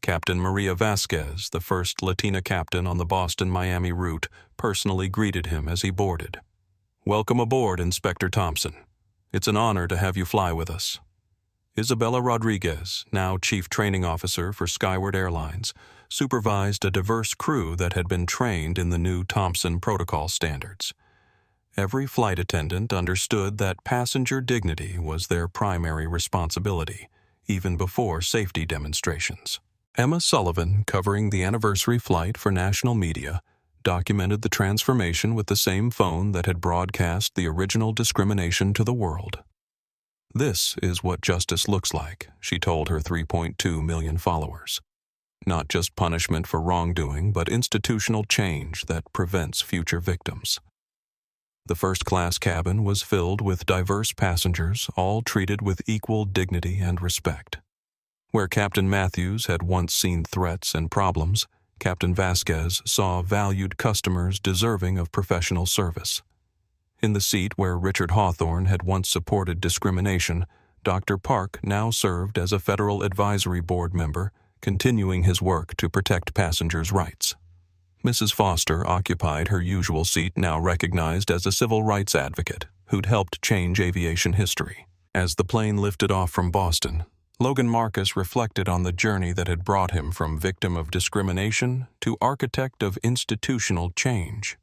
Captain Maria Vasquez, the first Latina captain on the Boston-Miami route, personally greeted him as he boarded. "Welcome aboard, Inspector Thompson. It's an honor to have you fly with us." Isabella Rodriguez, now Chief Training Officer for Skyward Airlines, supervised a diverse crew that had been trained in the new Thompson Protocol standards. Every flight attendant understood that passenger dignity was their primary responsibility, even before safety demonstrations. Emma Sullivan, covering the anniversary flight for national media, documented the transformation with the same phone that had broadcast the original discrimination to the world. "This is what justice looks like," she told her 3.2 million followers. "Not just punishment for wrongdoing, but institutional change that prevents future victims." The first-class cabin was filled with diverse passengers, all treated with equal dignity and respect. Where Captain Matthews had once seen threats and problems, Captain Vasquez saw valued customers deserving of professional service. In the seat where Richard Hawthorne had once supported discrimination, Dr. Park now served as a federal advisory board member, continuing his work to protect passengers' rights. Mrs. Foster occupied her usual seat, now recognized as a civil rights advocate who'd helped change aviation history. As the plane lifted off from Boston, Logan Marcus reflected on the journey that had brought him from victim of discrimination to architect of institutional change.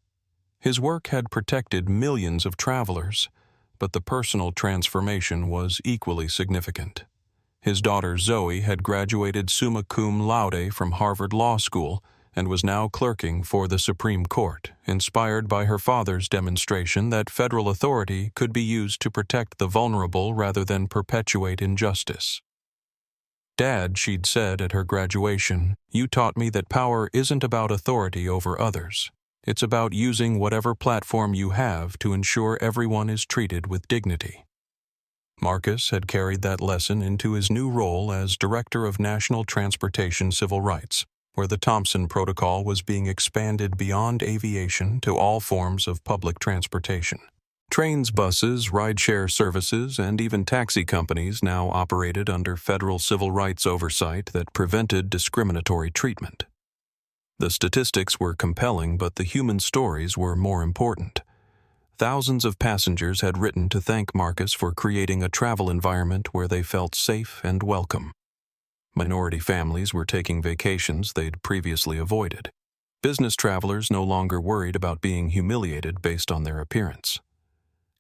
His work had protected millions of travelers, but the personal transformation was equally significant. His daughter Zoe had graduated summa cum laude from Harvard Law School and was now clerking for the Supreme Court, inspired by her father's demonstration that federal authority could be used to protect the vulnerable rather than perpetuate injustice. "Dad," she'd said at her graduation, "you taught me that power isn't about authority over others. It's about using whatever platform you have to ensure everyone is treated with dignity." Marcus had carried that lesson into his new role as Director of National Transportation Civil Rights, where the Thompson Protocol was being expanded beyond aviation to all forms of public transportation. Trains, buses, rideshare services, and even taxi companies now operated under federal civil rights oversight that prevented discriminatory treatment. The statistics were compelling, but the human stories were more important. Thousands of passengers had written to thank Marcus for creating a travel environment where they felt safe and welcome. Minority families were taking vacations they'd previously avoided. Business travelers no longer worried about being humiliated based on their appearance.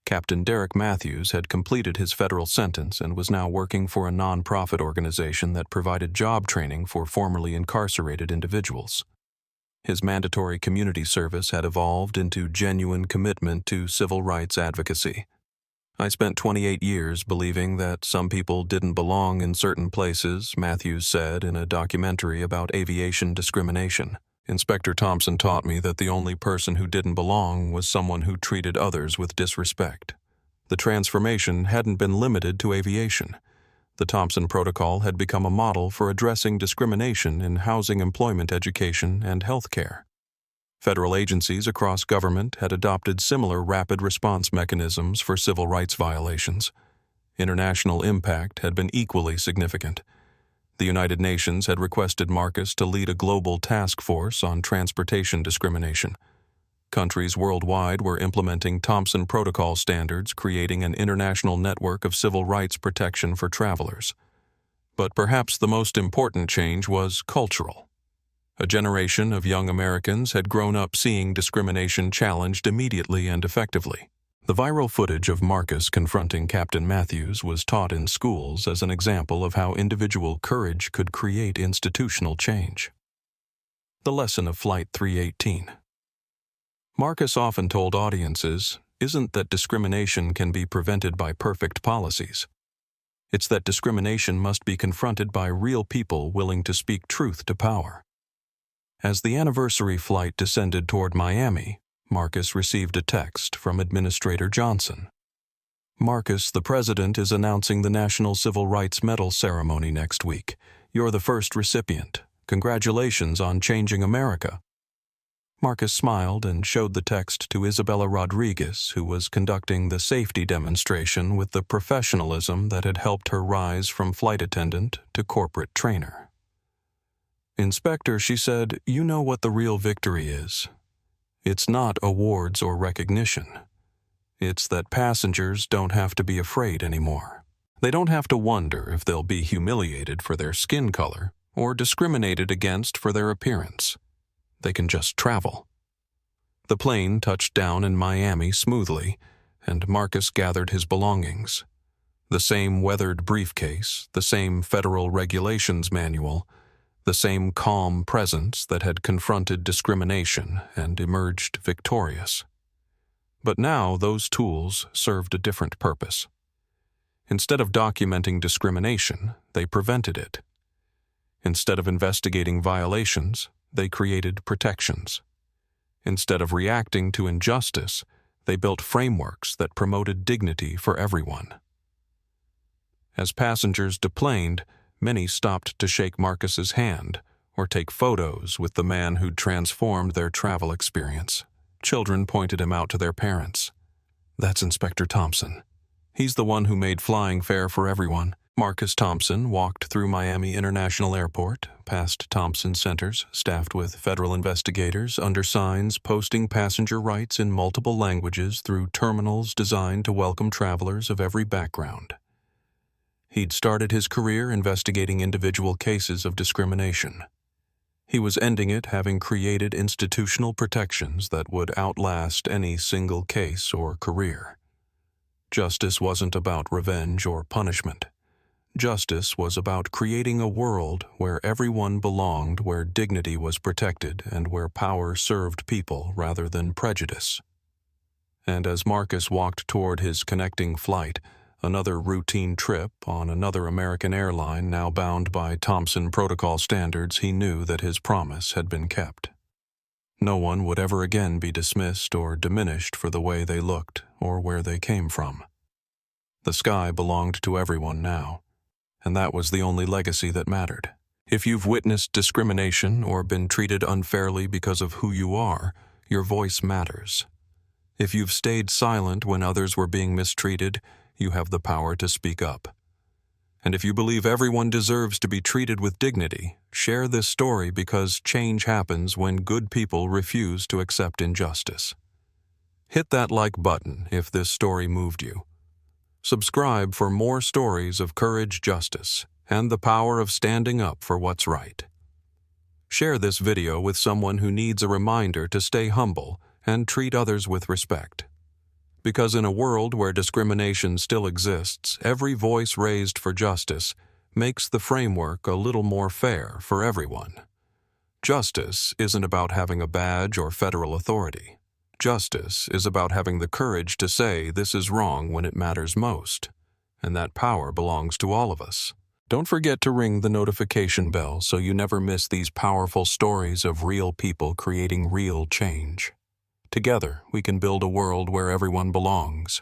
Captain Derek Matthews had completed his federal sentence and was now working for a nonprofit organization that provided job training for formerly incarcerated individuals. His mandatory community service had evolved into genuine commitment to civil rights advocacy. I spent 28 years believing that some people didn't belong in certain places, Matthews said in a documentary about aviation discrimination. Inspector Thompson taught me that the only person who didn't belong was someone who treated others with disrespect. The transformation hadn't been limited to aviation. The Thompson Protocol had become a model for addressing discrimination in housing, employment, education, and healthcare. Federal agencies across government had adopted similar rapid response mechanisms for civil rights violations. International impact had been equally significant. The United Nations had requested Marcus to lead a global task force on transportation discrimination. Countries worldwide were implementing Thompson Protocol standards, creating an international network of civil rights protection for travelers. But perhaps the most important change was cultural. A generation of young Americans had grown up seeing discrimination challenged immediately and effectively. The viral footage of Marcus confronting Captain Matthews was taught in schools as an example of how individual courage could create institutional change. The lesson of Flight 318. Marcus often told audiences, isn't that discrimination can be prevented by perfect policies. It's that discrimination must be confronted by real people willing to speak truth to power. As the anniversary flight descended toward Miami, Marcus received a text from Administrator Johnson. Marcus, the President is announcing the National Civil Rights Medal ceremony next week. You're the first recipient. Congratulations on changing America. Marcus smiled and showed the text to Isabella Rodriguez, who was conducting the safety demonstration with the professionalism that had helped her rise from flight attendant to corporate trainer. Inspector, she said, you know what the real victory is. It's not awards or recognition. It's that passengers don't have to be afraid anymore. They don't have to wonder if they'll be humiliated for their skin color or discriminated against for their appearance. They can just travel. The plane touched down in Miami smoothly, and Marcus gathered his belongings. The same weathered briefcase, the same federal regulations manual, the same calm presence that had confronted discrimination and emerged victorious. But now those tools served a different purpose. Instead of documenting discrimination, they prevented it. Instead of investigating violations, they created protections. Instead of reacting to injustice, they built frameworks that promoted dignity for everyone. As passengers deplaned, many stopped to shake Marcus's hand or take photos with the man who'd transformed their travel experience. Children pointed him out to their parents. That's Inspector Thompson. He's the one who made flying fair for everyone. Marcus Thompson walked through Miami International Airport, past Thompson Centers, staffed with federal investigators, under signs posting passenger rights in multiple languages through terminals designed to welcome travelers of every background. He'd started his career investigating individual cases of discrimination. He was ending it having created institutional protections that would outlast any single case or career. Justice wasn't about revenge or punishment. Justice was about creating a world where everyone belonged, where dignity was protected, and where power served people rather than prejudice. And as Marcus walked toward his connecting flight, another routine trip on another American airline now bound by Thompson Protocol standards, he knew that his promise had been kept. No one would ever again be dismissed or diminished for the way they looked or where they came from. The sky belonged to everyone now, and that was the only legacy that mattered. If you've witnessed discrimination or been treated unfairly because of who you are, your voice matters. If you've stayed silent when others were being mistreated, you have the power to speak up. And if you believe everyone deserves to be treated with dignity, share this story because change happens when good people refuse to accept injustice. Hit that like button if this story moved you. Subscribe for more stories of courage, justice, and the power of standing up for what's right. Share this video with someone who needs a reminder to stay humble and treat others with respect. Because in a world where discrimination still exists, every voice raised for justice makes the framework a little more fair for everyone. Justice isn't about having a badge or federal authority. Justice is about having the courage to say this is wrong when it matters most, and that power belongs to all of us. Don't forget to ring the notification bell so you never miss these powerful stories of real people creating real change. Together, we can build a world where everyone belongs.